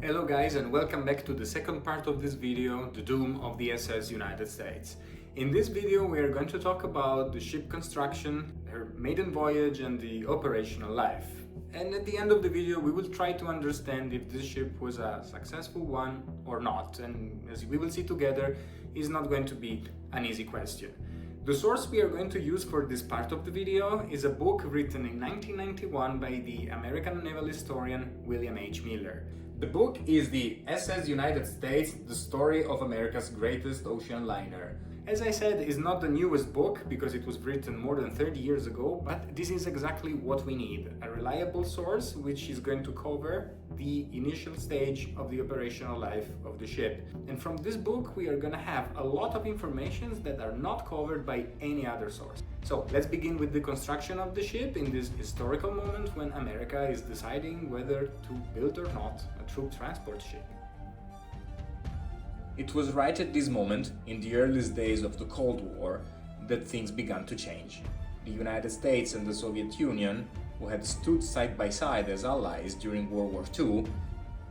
Hello guys, and welcome back to the second part of this video, the doom of the SS United States. In this video we are going to talk about the ship construction, her maiden voyage and the operational life. And at the end of the video we will try to understand if this ship was a successful one or not, and as we will see together, it's not going to be an easy question. The source we are going to use for this part of the video is a book written in 1991 by the American naval historian William H. Miller. The book is the SS United States, the story of America's greatest ocean liner. As I said, it's not the newest book because it was written more than 30 years ago, but this is exactly what we need. A reliable source which is going to cover the initial stage of the operational life of the ship. And from this book we are going to have a lot of information that are not covered by any other source. So let's begin with the construction of the ship in this historical moment when America is deciding whether to build or not a troop transport ship. It was right at this moment, in the earliest days of the Cold War, that things began to change. The United States and the Soviet Union, who had stood side by side as allies during World War II,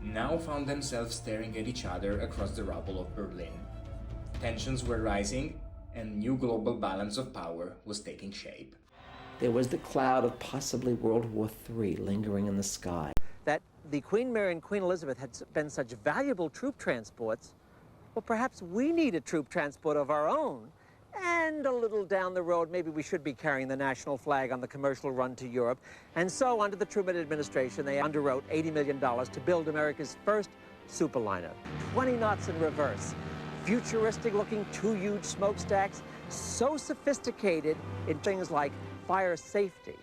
now found themselves staring at each other across the rubble of Berlin. Tensions were rising, and new global balance of power was taking shape. There was the cloud of possibly World War III lingering in the sky. That the Queen Mary and Queen Elizabeth had been such valuable troop transports, well, perhaps we need a troop transport of our own. And a little down the road, maybe we should be carrying the national flag on the commercial run to Europe. And so, under the Truman administration, they underwrote $80 million to build America's first superliner. 20 knots in reverse. Futuristic-looking two huge smokestacks, so sophisticated in things like fire safety.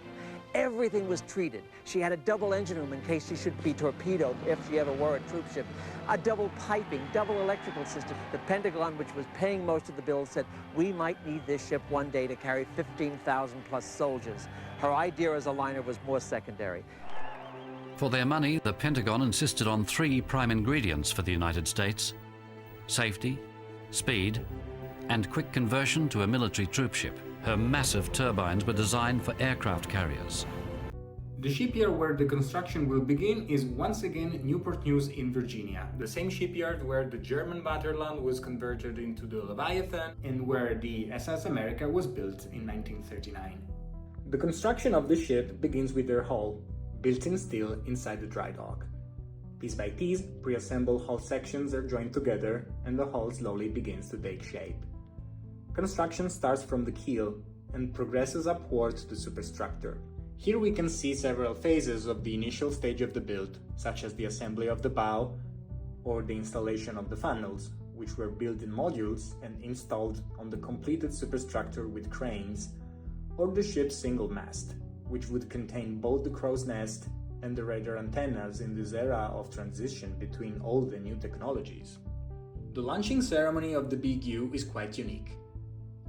Everything was treated. She had a double engine room in case she should be torpedoed if she ever were a troop ship. A double piping, double electrical system. The Pentagon, which was paying most of the bill, said, we might need this ship one day to carry 15,000 plus soldiers. Her idea as a liner was more secondary. For their money, the Pentagon insisted on three prime ingredients for the United States: safety, speed, and quick conversion to a military troop ship. Her massive turbines were designed for aircraft carriers. The shipyard where the construction will begin is once again Newport News in Virginia, the same shipyard where the German Vaterland was converted into the Leviathan and where the SS America was built in 1939. The construction of the ship begins with her hull, built in steel inside the dry dock. Piece by piece, pre-assembled hull sections are joined together and the hull slowly begins to take shape. Construction starts from the keel and progresses upwards to the superstructure. Here we can see several phases of the initial stage of the build, such as the assembly of the bow or the installation of the funnels, which were built in modules and installed on the completed superstructure with cranes, or the ship's single mast, which would contain both the crow's nest and the radar antennas in this era of transition between old and new technologies. The launching ceremony of the Big U is quite unique.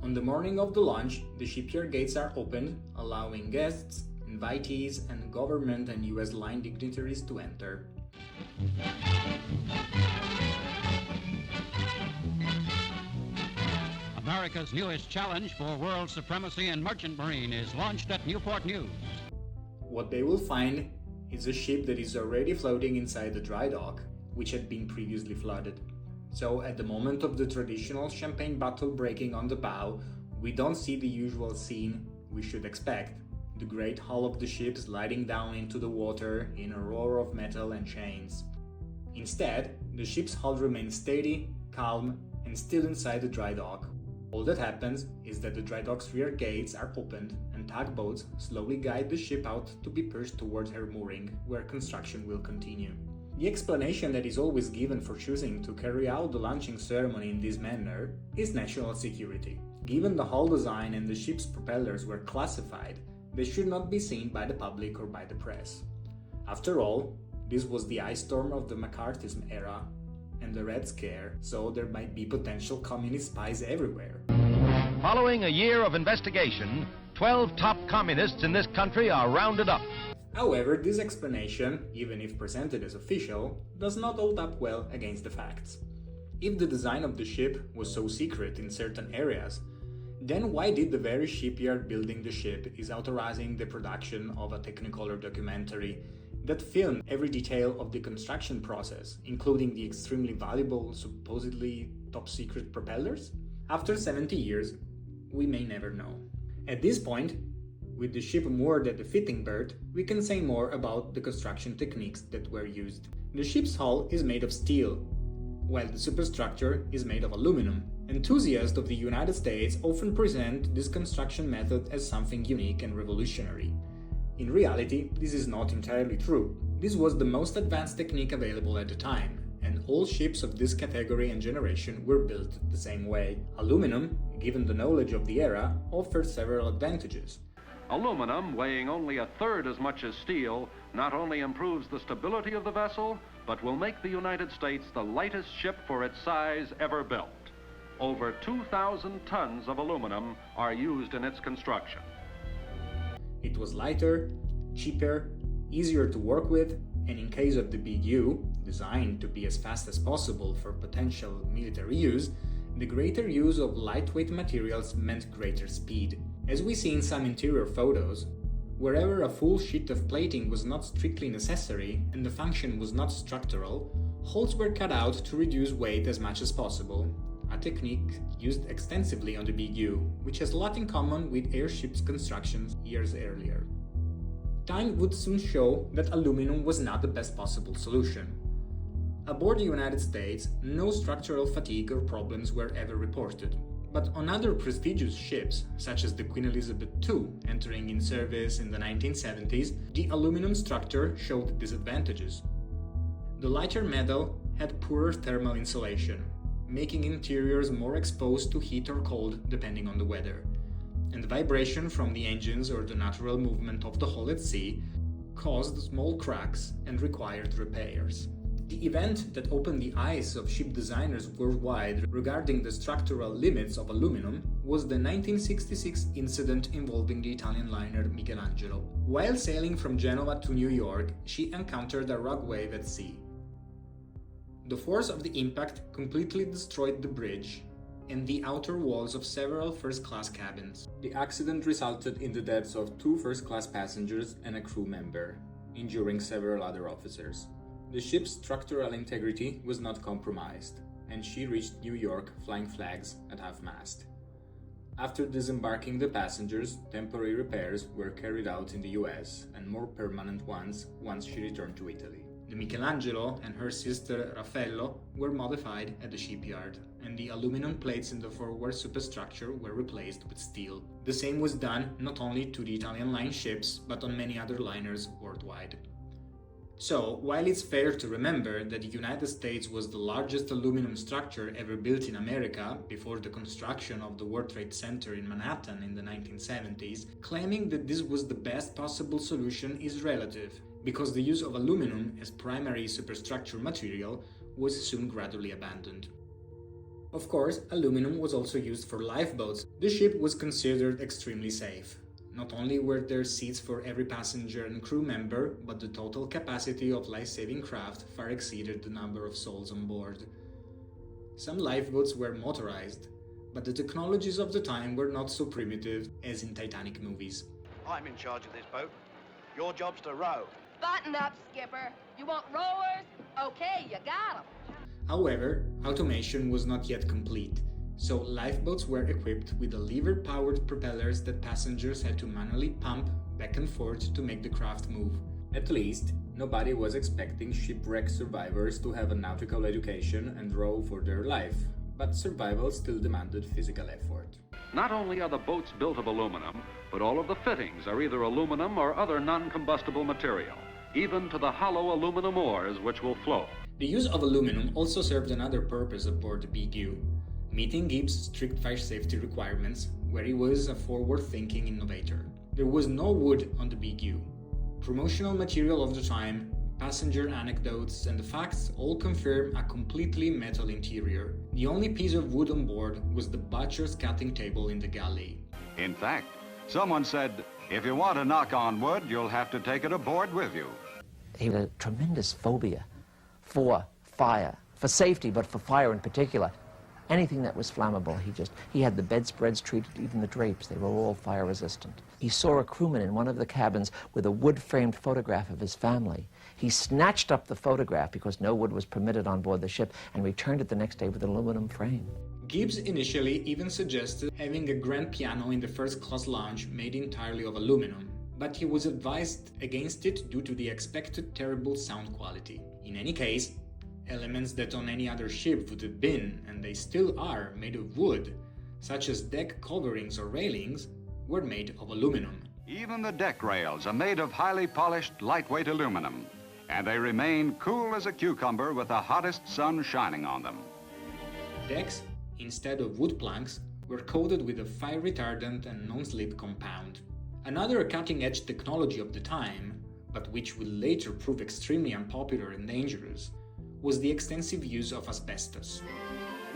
On the morning of the launch, the shipyard gates are opened, allowing guests, invitees, and government and US line dignitaries to enter. America's newest challenge for world supremacy in merchant marine is launched at Newport News. What they will find is a ship that is already floating inside the dry dock, which had been previously flooded. So at the moment of the traditional champagne bottle breaking on the bow, we don't see the usual scene we should expect, the great hull of the ship sliding down into the water in a roar of metal and chains. Instead, the ship's hull remains steady, calm, and still inside the dry dock. All that happens is that the dry dock's rear gates are opened and tugboats slowly guide the ship out to be pushed towards her mooring, where construction will continue. The explanation that is always given for choosing to carry out the launching ceremony in this manner is national security. Given the hull design and the ship's propellers were classified, they should not be seen by the public or by the press. After all, this was the ice storm of the McCarthyism era and the Red Scare, so there might be potential communist spies everywhere. Following a year of investigation, 12 top communists in this country are rounded up. However, this explanation, even if presented as official, does not hold up well against the facts. If the design of the ship was so secret in certain areas, then why did the very shipyard building the ship is authorizing the production of a Technicolor documentary that filmed every detail of the construction process, including the extremely valuable, supposedly top-secret propellers? After 70 years, we may never know. At this point, with the ship moored at the fitting berth, we can say more about the construction techniques that were used. The ship's hull is made of steel, while the superstructure is made of aluminum. Enthusiasts of the United States often present this construction method as something unique and revolutionary. In reality, this is not entirely true. This was the most advanced technique available at the time, and all ships of this category and generation were built the same way. Aluminum, given the knowledge of the era, offered several advantages. Aluminum, weighing only a third as much as steel, not only improves the stability of the vessel, but will make the United States the lightest ship for its size ever built. Over 2,000 tons of aluminum are used in its construction. It was lighter, cheaper, easier to work with, and in case of the Big U, designed to be as fast as possible for potential military use, the greater use of lightweight materials meant greater speed. As we see in some interior photos, wherever a full sheet of plating was not strictly necessary and the function was not structural, holes were cut out to reduce weight as much as possible, a technique used extensively on the Big U, which has a lot in common with airships' constructions years earlier. Time would soon show that aluminum was not the best possible solution. Aboard the United States, no structural fatigue or problems were ever reported. But on other prestigious ships, such as the Queen Elizabeth II, entering in service in the 1970s, the aluminum structure showed disadvantages. The lighter metal had poorer thermal insulation, making interiors more exposed to heat or cold depending on the weather, and vibration from the engines or the natural movement of the hull at sea caused small cracks and required repairs. The event that opened the eyes of ship designers worldwide regarding the structural limits of aluminum was the 1966 incident involving the Italian liner Michelangelo. While sailing from Genoa to New York, she encountered a rogue wave at sea. The force of the impact completely destroyed the bridge and the outer walls of several first-class cabins. The accident resulted in the deaths of 2 first-class passengers and a crew member, injuring several other officers. The ship's structural integrity was not compromised, and she reached New York flying flags at half-mast. After disembarking the passengers, temporary repairs were carried out in the US and more permanent ones once she returned to Italy. The Michelangelo and her sister Raffaello were modified at the shipyard, and the aluminum plates in the forward superstructure were replaced with steel. The same was done not only to the Italian line ships, but on many other liners worldwide. So, while it's fair to remember that the United States was the largest aluminum structure ever built in America before the construction of the World Trade Center in Manhattan in the 1970s, claiming that this was the best possible solution is relative, because the use of aluminum as primary superstructure material was soon gradually abandoned. Of course, aluminum was also used for lifeboats. The ship was considered extremely safe. Not only were there seats for every passenger and crew member, but the total capacity of life-saving craft far exceeded the number of souls on board. Some lifeboats were motorized, but the technologies of the time were not so primitive as in Titanic movies. I'm in charge of this boat. Your job's to row. Button up, skipper. You want rowers? Okay, you got 'em. However, automation was not yet complete, so lifeboats were equipped with lever-powered propellers that passengers had to manually pump back and forth to make the craft move. At least, nobody was expecting shipwreck survivors to have a nautical education and row for their life, but survival still demanded physical effort. Not only are the boats built of aluminum, but all of the fittings are either aluminum or other non-combustible material, even to the hollow aluminum oars which will float. The use of aluminum also served another purpose aboard the Big U, meeting Gibbs' strict fire safety requirements, where he was a forward-thinking innovator. There was no wood on the Big U. Promotional material of the time, passenger anecdotes, and the facts all confirm a completely metal interior. The only piece of wood on board was the butcher's cutting table in the galley. In fact, someone said, if you want to knock on wood, you'll have to take it aboard with you. He had a tremendous phobia for fire, for safety, but for fire in particular. Anything that was flammable, he had the bedspreads treated, even the drapes, they were all fire resistant. He saw a crewman in one of the cabins with a wood-framed photograph of his family. He snatched up the photograph because no wood was permitted on board the ship and returned it the next day with an aluminum frame. Gibbs initially even suggested having a grand piano in the first-class lounge made entirely of aluminum, but he was advised against it due to the expected terrible sound quality. In any case, elements that on any other ship would have been, and they still are, made of wood, such as deck coverings or railings, were made of aluminum. Even the deck rails are made of highly polished, lightweight aluminum, and they remain cool as a cucumber with the hottest sun shining on them. Decks, instead of wood planks, were coated with a fire-retardant and non-slip compound. Another cutting-edge technology of the time, but which would later prove extremely unpopular and dangerous, was the extensive use of asbestos.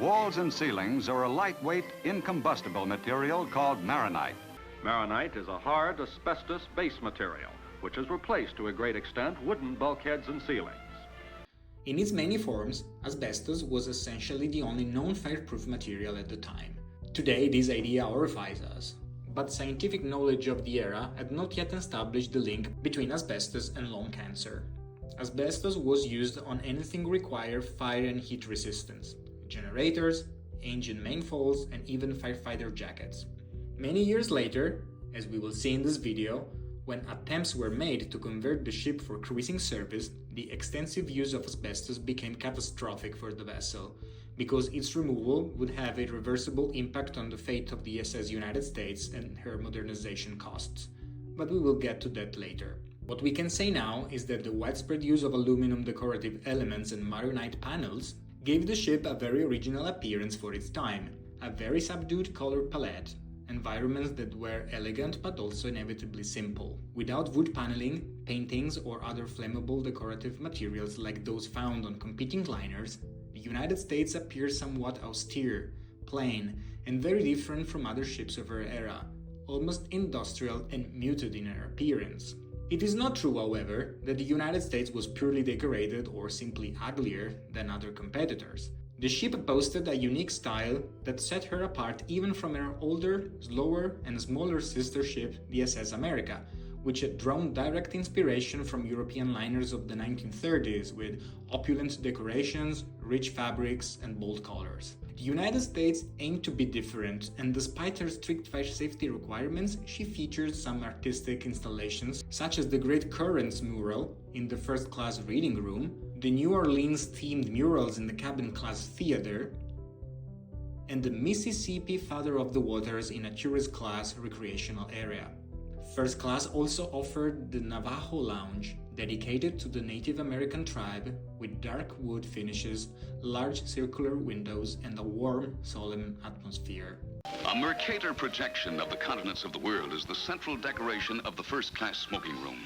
Walls and ceilings are a lightweight, incombustible material called maronite. Maronite is a hard asbestos base material, which has replaced to a great extent wooden bulkheads and ceilings. In its many forms, asbestos was essentially the only known fireproof material at the time. Today, this idea horrifies us, but scientific knowledge of the era had not yet established the link between asbestos and lung cancer. Asbestos was used on anything requiring fire and heat resistance: generators, engine manifolds, and even firefighter jackets. Many years later, as we will see in this video, when attempts were made to convert the ship for cruising service, the extensive use of asbestos became catastrophic for the vessel, because its removal would have a reversible impact on the fate of the SS United States and her modernization costs. But we will get to that later. What we can say now is that the widespread use of aluminum decorative elements and maronite panels gave the ship a very original appearance for its time, a very subdued color palette, environments that were elegant but also inevitably simple. Without wood paneling, paintings, or other flammable decorative materials like those found on competing liners, the United States appears somewhat austere, plain, and very different from other ships of her era, almost industrial and muted in her appearance. It is not true, however, that the United States was purely decorated or simply uglier than other competitors. The ship boasted a unique style that set her apart even from her older, slower, and smaller sister ship, the SS America, which had drawn direct inspiration from European liners of the 1930s with opulent decorations, rich fabrics, and bold colors. The United States aimed to be different, and despite her strict fire safety requirements, she featured some artistic installations, such as the Great Currents mural in the first-class reading room, the New Orleans-themed murals in the cabin-class theater, and the Mississippi Father of the Waters in a tourist-class recreational area. First class also offered the Navajo Lounge, dedicated to the Native American tribe, with dark wood finishes, large circular windows, and a warm, solemn atmosphere. A Mercator projection of the continents of the world is the central decoration of the first-class smoking room.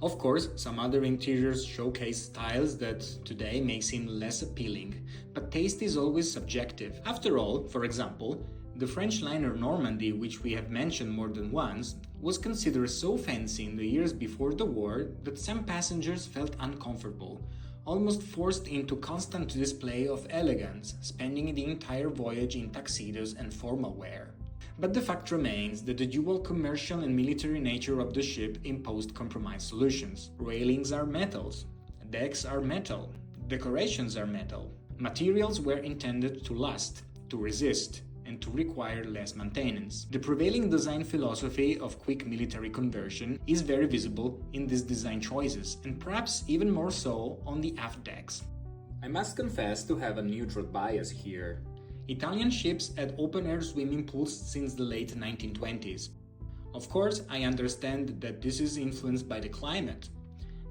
Of course, some other interiors showcase styles that today may seem less appealing, but taste is always subjective. After all, for example, the French liner Normandy, which we have mentioned more than once, was considered so fancy in the years before the war that some passengers felt uncomfortable, almost forced into constant display of elegance, spending the entire voyage in tuxedos and formal wear. But the fact remains that the dual commercial and military nature of the ship imposed compromise solutions. Railings are metals, decks are metal, decorations are metal. Materials were intended to last, to resist, and to require less maintenance. The prevailing design philosophy of quick military conversion is very visible in these design choices, and perhaps even more so on the aft decks. I must confess to have a neutral bias here. Italian ships had open-air swimming pools since the late 1920s. Of course, I understand that this is influenced by the climate.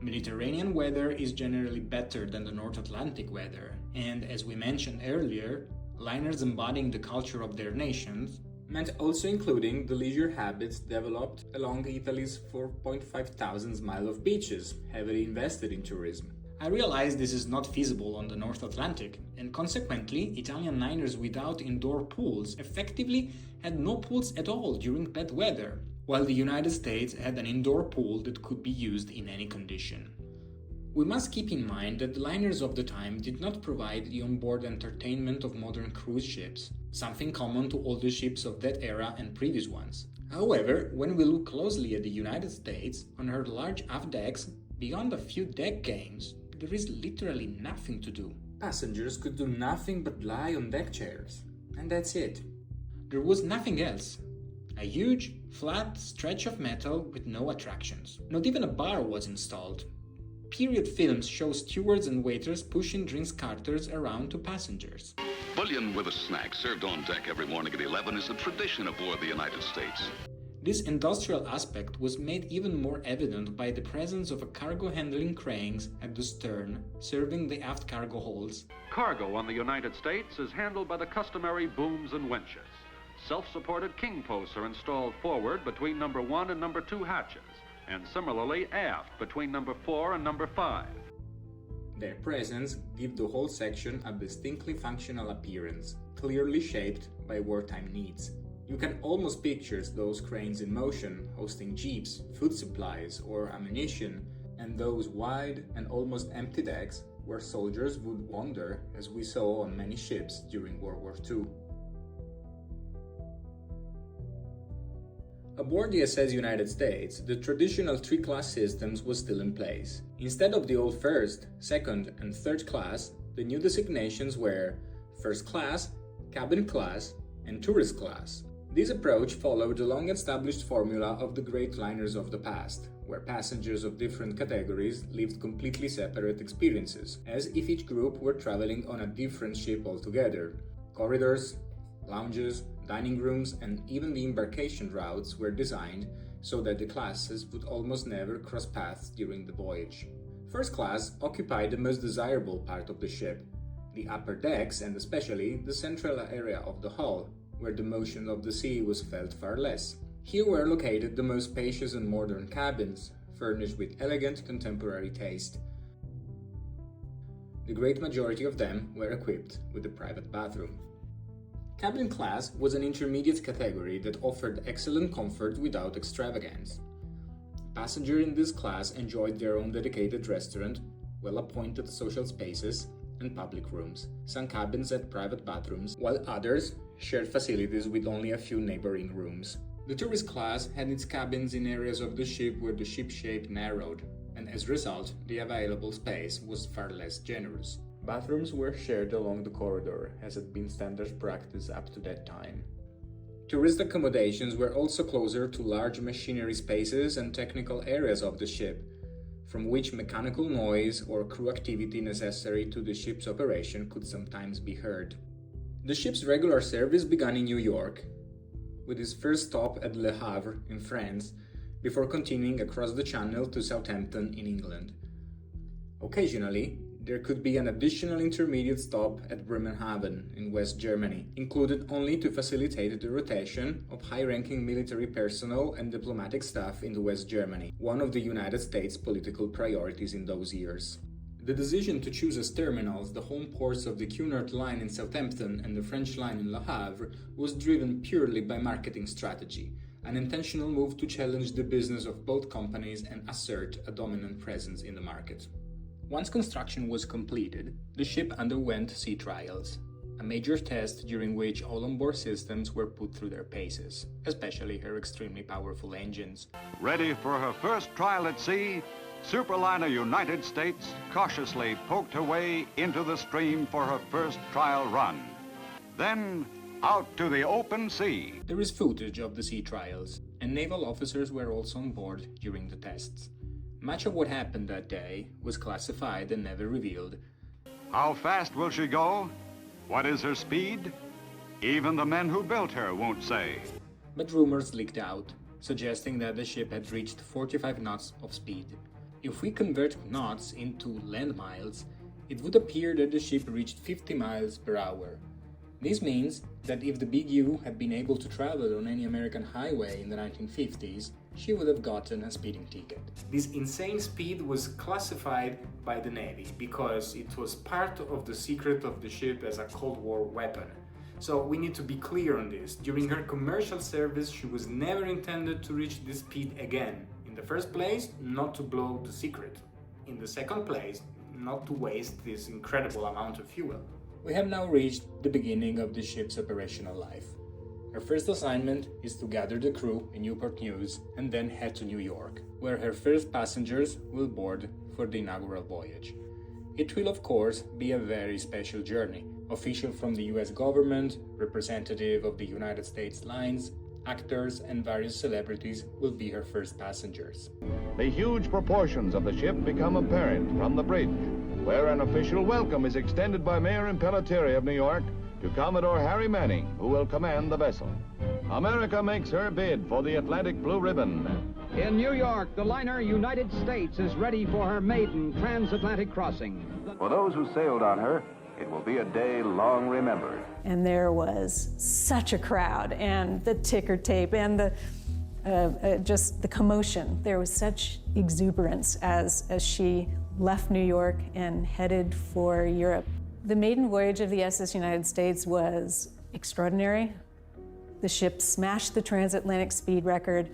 Mediterranean weather is generally better than the North Atlantic weather, and as we mentioned earlier, liners embodying the culture of their nations meant also including the leisure habits developed along Italy's 4.5 thousand miles of beaches, heavily invested in tourism. I realize this is not feasible on the North Atlantic, and consequently, Italian liners without indoor pools effectively had no pools at all during bad weather, while the United States had an indoor pool that could be used in any condition. We must keep in mind that the liners of the time did not provide the onboard entertainment of modern cruise ships, something common to all the ships of that era and previous ones. However, when we look closely at the United States, on her large aft decks, beyond a few deck games, there is literally nothing to do. Passengers could do nothing but lie on deck chairs, and that's it. There was nothing else. A huge, flat stretch of metal with no attractions. Not even a bar was installed. Period films show stewards and waiters pushing drinks carters around to passengers. Bullion with a snack served on deck every morning at 11 is a tradition aboard the United States. This industrial aspect was made even more evident by the presence of cargo handling cranes at the stern, serving the aft cargo holds. Cargo on the United States is handled by the customary booms and winches. Self-supported king posts are installed forward between number 1 and number 2 hatches, and similarly aft between number 4 and number 5. Their presence gives the whole section a distinctly functional appearance, clearly shaped by wartime needs. You can almost picture those cranes in motion, hosting jeeps, food supplies, or ammunition, and those wide and almost empty decks where soldiers would wander, as we saw on many ships during World War II. Aboard the SS United States, the traditional three-class systems was still in place. Instead of the old first, second, and third class, the new designations were first class, cabin class, and tourist class. This approach followed the long-established formula of the great liners of the past, where passengers of different categories lived completely separate experiences, as if each group were traveling on a different ship altogether. Corridors, lounges, dining rooms, and even the embarkation routes were designed so that the classes would almost never cross paths during the voyage. First class occupied the most desirable part of the ship, the upper decks, and especially the central area of the hull, where the motion of the sea was felt far less. Here were located the most spacious and modern cabins, furnished with elegant contemporary taste. The great majority of them were equipped with a private bathroom. Cabin class was an intermediate category that offered excellent comfort without extravagance. Passengers in this class enjoyed their own dedicated restaurant, well-appointed social spaces, and public rooms. Some cabins had private bathrooms, while others shared facilities with only a few neighboring rooms. The tourist class had its cabins in areas of the ship where the ship shape narrowed, and as a result, the available space was far less generous. Bathrooms were shared along the corridor, as had been standard practice up to that time. Tourist accommodations were also closer to large machinery spaces and technical areas of the ship, from which mechanical noise or crew activity necessary to the ship's operation could sometimes be heard. The ship's regular service began in New York, with its first stop at Le Havre in France, before continuing across the Channel to Southampton in England. Occasionally, there could be an additional intermediate stop at Bremerhaven in West Germany, included only to facilitate the rotation of high-ranking military personnel and diplomatic staff into West Germany, one of the United States' political priorities in those years. The decision to choose as terminals the home ports of the Cunard line in Southampton and the French line in Le Havre was driven purely by marketing strategy, an intentional move to challenge the business of both companies and assert a dominant presence in the market. Once construction was completed, the ship underwent sea trials, a major test during which all onboard systems were put through their paces, especially her extremely powerful engines. Ready for her first trial at sea, superliner United States cautiously poked her way into the stream for her first trial run. Then, out to the open sea. There is footage of the sea trials, and naval officers were also on board during the tests. Much of what happened that day was classified and never revealed. How fast will she go? What is her speed? Even the men who built her won't say. But rumors leaked out, suggesting that the ship had reached 45 knots of speed. If we convert knots into land miles, it would appear that the ship reached 50 miles per hour. This means that if the Big U had been able to travel on any American highway in the 1950s, she would have gotten a speeding ticket. This insane speed was classified by the Navy because it was part of the secret of the ship as a Cold War weapon. So we need to be clear on this. During her commercial service, she was never intended to reach this speed again. In the first place, not to blow the secret. in the second place, not to waste this incredible amount of fuel. We have now reached the beginning of the ship's operational life. Her first assignment is to gather the crew in Newport News and then head to New York, where her first passengers will board for the inaugural voyage. It will, of course, be a very special journey. Officials from the US government, representative of the United States lines, actors, and various celebrities will be her first passengers. The huge proportions of the ship become apparent from the bridge, where an official welcome is extended by Mayor Impellitteri of New York to Commodore Harry Manning, who will command the vessel. America makes her bid for the Atlantic Blue Riband. In New York, the liner United States is ready for her maiden transatlantic crossing. For those who sailed on her, it will be a day long remembered. And there was such a crowd, and the ticker tape, and just the commotion. There was such exuberance as she left New York and headed for Europe. The maiden voyage of the SS United States was extraordinary. The ship smashed the transatlantic speed record.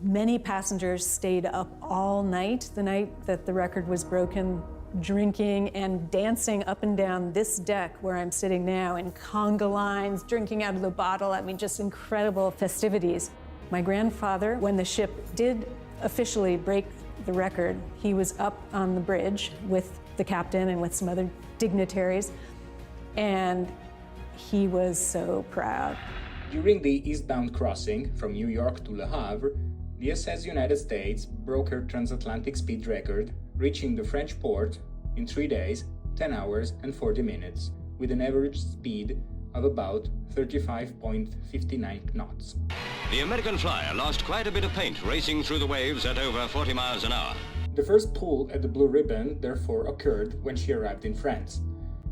Many passengers stayed up all night, the night that the record was broken, drinking and dancing up and down this deck where I'm sitting now in conga lines, drinking out of the bottle. I mean, just incredible festivities. My grandfather, when the ship did officially break the record, he was up on the bridge with the captain and with some other dignitaries, and he was so proud. During the eastbound crossing from New York to Le Havre, the SS United States broke her transatlantic speed record, reaching the French port in 3 days, 10 hours and 40 minutes, with an average speed of about 35.59 knots. The American flyer lost quite a bit of paint racing through the waves at over 40 miles an hour. The first pull at the Blue Riband therefore occurred when she arrived in France.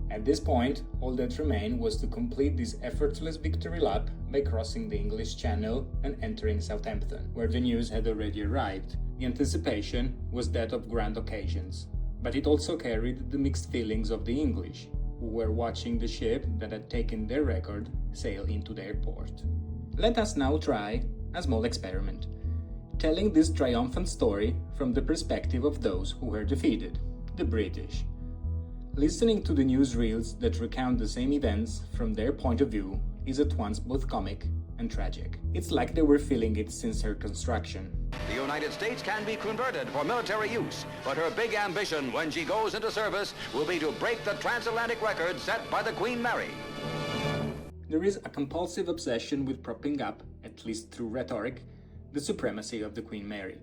At this point, all that remained was to complete this effortless victory lap by crossing the English Channel and entering Southampton, where the news had already arrived. The anticipation was that of grand occasions, but it also carried the mixed feelings of the English, who were watching the ship that had taken their record sail into their port. Let us now try a small experiment, telling this triumphant story from the perspective of those who were defeated, the British. Listening to the newsreels that recount the same events from their point of view is at once both comic and tragic. It's like they were feeling it since her construction. The United States can be converted for military use, but her big ambition when she goes into service will be to break the transatlantic record set by the Queen Mary. There is a compulsive obsession with propping up, at least through rhetoric, the supremacy of the Queen Mary.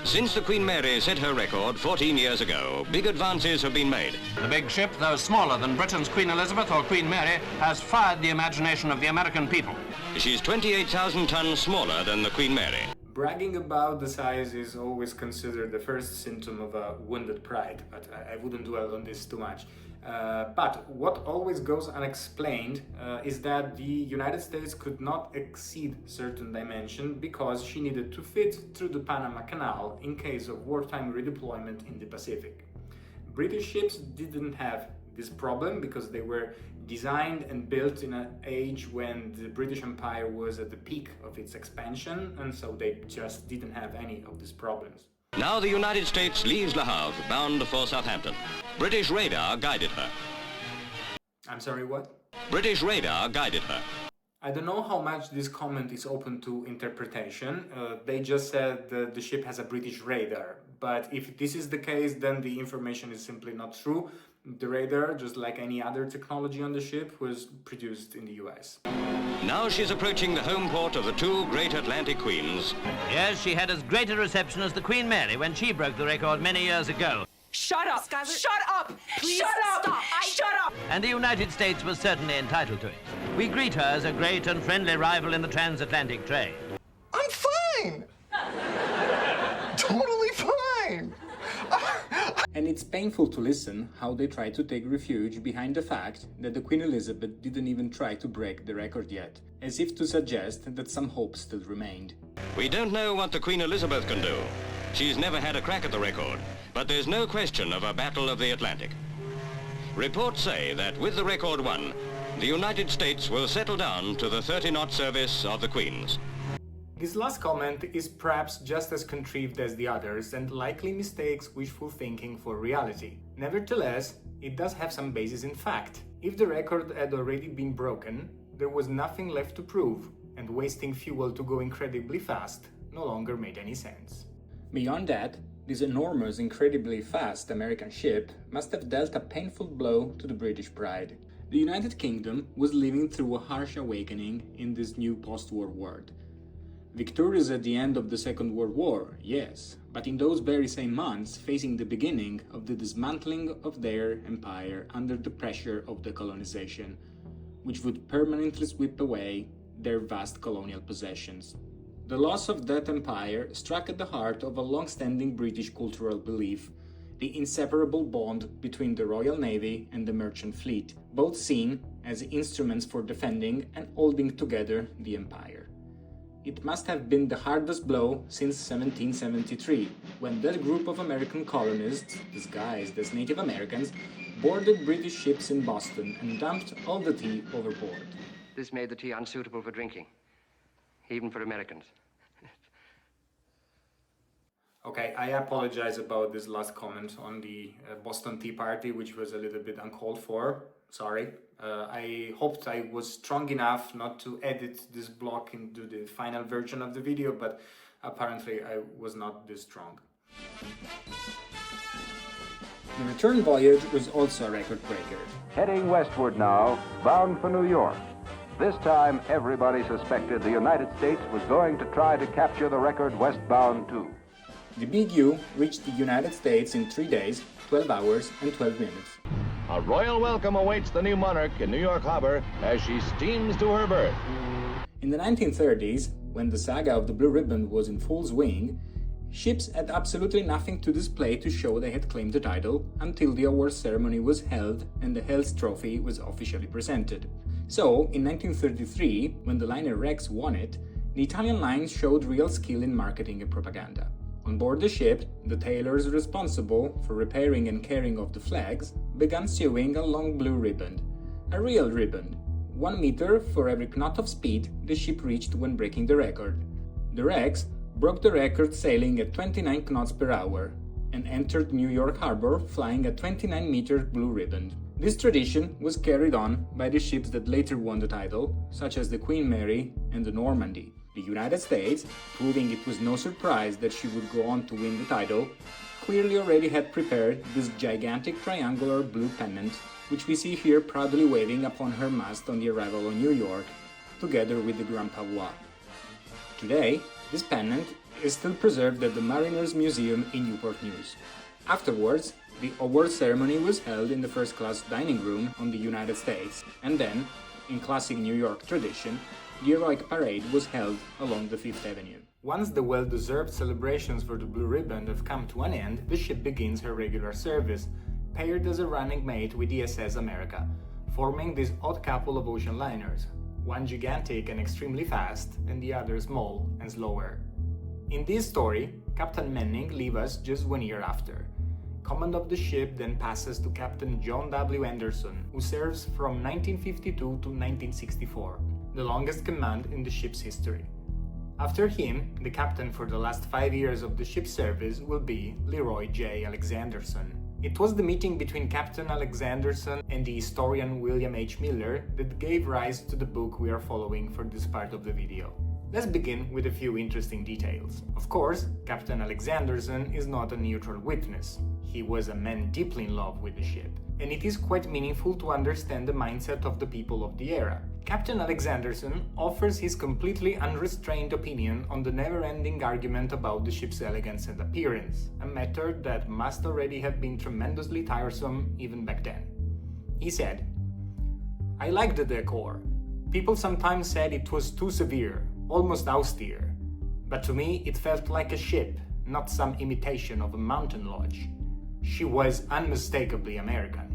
Since the Queen Mary set her record 14 years ago, big advances have been made. The big ship, though smaller than Britain's Queen Elizabeth or Queen Mary, has fired the imagination of the American people. She's 28,000 tons smaller than the Queen Mary. Bragging about the size is always considered the first symptom of a wounded pride, but I wouldn't dwell on this too much. But what always goes unexplained is that the United States could not exceed certain dimension because she needed to fit through the Panama Canal in case of wartime redeployment in the Pacific. British ships didn't have this problem because they were designed and built in an age when the British Empire was at the peak of its expansion, and so they just didn't have any of these problems. Now the United States leaves Le Havre, bound for Southampton. British radar guided her. I'm sorry, what? British radar guided her. I don't know how much this comment is open to interpretation. They just said that the ship has a British radar. But if this is the case, then the information is simply not true. The radar, just like any other technology on the ship, was produced in the US. Now she's approaching the home port of the two great Atlantic queens. Yes, she had as great a reception as the Queen Mary when she broke the record many years ago. Shut up! Skyler. Shut up! Please shut up! Stop! Shut up! And the United States was certainly entitled to it. We greet her as a great and friendly rival in the transatlantic trade. I'm fine! Totally fine! And it's painful to listen how they try to take refuge behind the fact that the Queen Elizabeth didn't even try to break the record yet, as if to suggest that some hope still remained. We don't know what the Queen Elizabeth can do. She's never had a crack at the record, but there's no question of a battle of the Atlantic. Reports say that with the record won, the United States will settle down to the 30-knot service of the Queens. This last comment is perhaps just as contrived as the others and likely mistakes wishful thinking for reality. Nevertheless, it does have some basis in fact. If the record had already been broken, there was nothing left to prove, and wasting fuel to go incredibly fast no longer made any sense. Beyond that, this enormous, incredibly fast American ship must have dealt a painful blow to the British pride. The United Kingdom was living through a harsh awakening in this new post-war world. Victorious at the end of the Second World War, yes, but in those very same months facing the beginning of the dismantling of their empire under the pressure of decolonization, which would permanently sweep away their vast colonial possessions. The loss of that empire struck at the heart of a long-standing British cultural belief, the inseparable bond between the Royal Navy and the merchant fleet, both seen as instruments for defending and holding together the empire. It must have been the hardest blow since 1773, when that group of American colonists, disguised as Native Americans, boarded British ships in Boston and dumped all the tea overboard. This made the tea unsuitable for drinking, even for Americans. Okay, I apologize about this last comment on the Boston Tea Party, which was a little bit uncalled for. Sorry. I hoped I was strong enough not to edit this block into the final version of the video, but apparently I was not this strong. The return voyage was also a record breaker. Heading westward now, bound for New York. This time, everybody suspected the United States was going to try to capture the record westbound too. The Big U reached the United States in 3 days, 12 hours and 12 minutes. A royal welcome awaits the new monarch in New York Harbor as she steams to her berth. In the 1930s, when the saga of the Blue Riband was in full swing, ships had absolutely nothing to display to show they had claimed the title until the awards ceremony was held and the Hells Trophy was officially presented. So, in 1933, when the liner Rex won it, the Italian lines showed real skill in marketing and propaganda. On board the ship, the tailors responsible for repairing and carrying of the flags began sewing a long blue riband, a real riband, 1 meter for every knot of speed the ship reached when breaking the record. The Rex broke the record sailing at 29 knots per hour and entered New York Harbor flying a 29-meter blue riband. This tradition was carried on by the ships that later won the title, such as the Queen Mary and the Normandy. The United States, proving it was no surprise that she would go on to win the title, clearly already had prepared this gigantic triangular blue pennant, which we see here proudly waving upon her mast on the arrival of New York, together with the Grand Pavois. Today, this pennant is still preserved at the Mariners Museum in Newport News. Afterwards, the award ceremony was held in the first-class dining room on the United States, and then, in classic New York tradition, the heroic parade was held along the Fifth Avenue. Once the well-deserved celebrations for the Blue Riband have come to an end, the ship begins her regular service, paired as a running mate with the SS America, forming this odd couple of ocean liners, one gigantic and extremely fast, and the other small and slower. In this story, Captain Manning leaves us just 1 year after. Command of the ship then passes to Captain John W. Anderson, who serves from 1952 to 1964, the longest command in the ship's history. After him, the captain for the last 5 years of the ship's service will be Leroy J. Alexanderson. It was the meeting between Captain Alexanderson and the historian William H. Miller that gave rise to the book we are following for this part of the video. Let's begin with a few interesting details. Of course, Captain Alexanderson is not a neutral witness. He was a man deeply in love with the ship, and it is quite meaningful to understand the mindset of the people of the era. Captain Alexanderson offers his completely unrestrained opinion on the never-ending argument about the ship's elegance and appearance, a matter that must already have been tremendously tiresome even back then. He said, "I liked the decor. People sometimes said it was too severe, almost austere, but to me it felt like a ship, not some imitation of a mountain lodge. She was unmistakably American."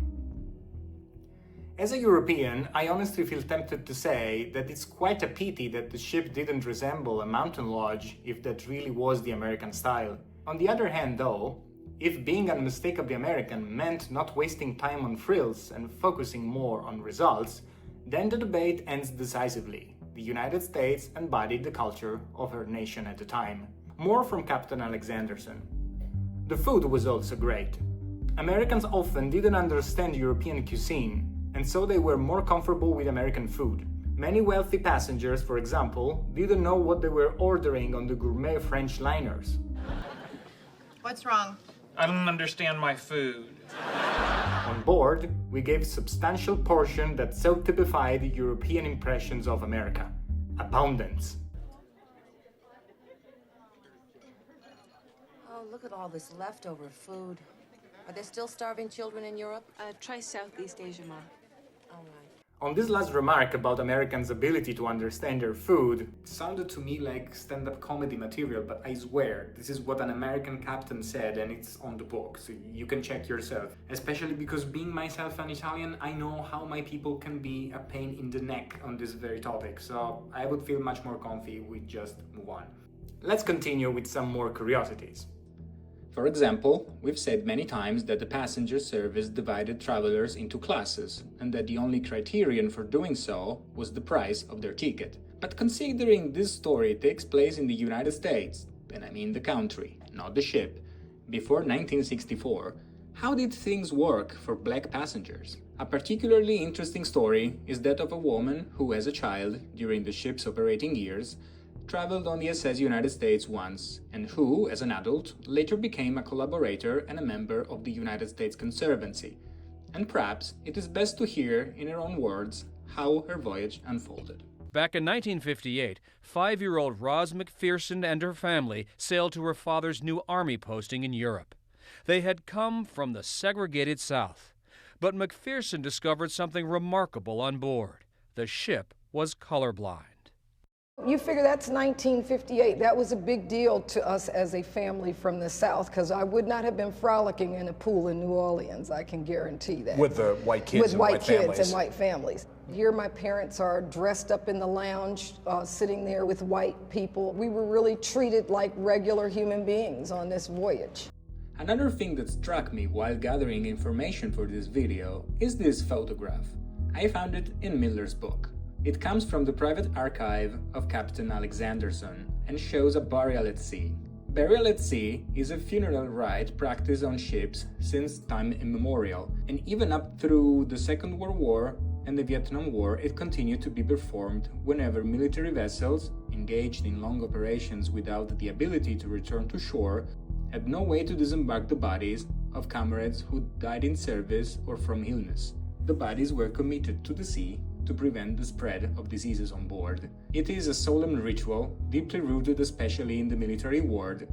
As a European, I honestly feel tempted to say that it's quite a pity that the ship didn't resemble a mountain lodge if that really was the American style. On the other hand though, if being unmistakably American meant not wasting time on frills and focusing more on results, then the debate ends decisively. the United States embodied the culture of her nation at the time. More from Captain Alexanderson. The food was also great. Americans often didn't understand European cuisine, and so they were more comfortable with American food. Many wealthy passengers, for example, didn't know what they were ordering on the gourmet French liners. What's wrong? I don't understand my food. On board, we gave substantial portion that so typified the European impressions of America. Abundance. Oh, look at all this leftover food. Are there still starving children in Europe? Try Southeast Asia, Ma. All right. On this last remark about Americans' ability to understand their food, it sounded to me like stand-up comedy material, but I swear, this is what an American captain said and it's on the book, so you can check yourself. Especially because being myself an Italian, I know how my people can be a pain in the neck on this very topic, so I would feel much more comfy with just move on. Let's continue with some more curiosities. For example, we've said many times that the passenger service divided travelers into classes, and that the only criterion for doing so was the price of their ticket. But considering this story takes place in the United States, and I mean the country, not the ship, before 1964, how did things work for black passengers? A particularly interesting story is that of a woman who, as a child, during the ship's operating years, traveled on the SS United States once, and who, as an adult, later became a collaborator and a member of the United States Conservancy. And perhaps it is best to hear, in her own words, how her voyage unfolded. Back in 1958, 5-year-old Roz McPherson and her family sailed to her father's new army posting in Europe. They had come from the segregated South. But McPherson discovered something remarkable on board. The ship was colorblind. You figure that's 1958. That was a big deal to us as a family from the South, because I would not have been frolicking in a pool in New Orleans, I can guarantee that. With the white kids With and white white kids families. and white families. Here my parents are dressed up in the lounge, sitting there with white people. We were really treated like regular human beings on this voyage. Another thing that struck me while gathering information for this video is this photograph. I found it in Miller's book. It comes from the private archive of Captain Alexanderson and shows a burial at sea. Burial at sea is a funeral rite practiced on ships since time immemorial, and even up through the Second World War and the Vietnam War it continued to be performed whenever military vessels, engaged in long operations without the ability to return to shore, had no way to disembark the bodies of comrades who died in service or from illness. The bodies were committed to the sea to prevent the spread of diseases on board. It is a solemn ritual, deeply rooted especially in the military world,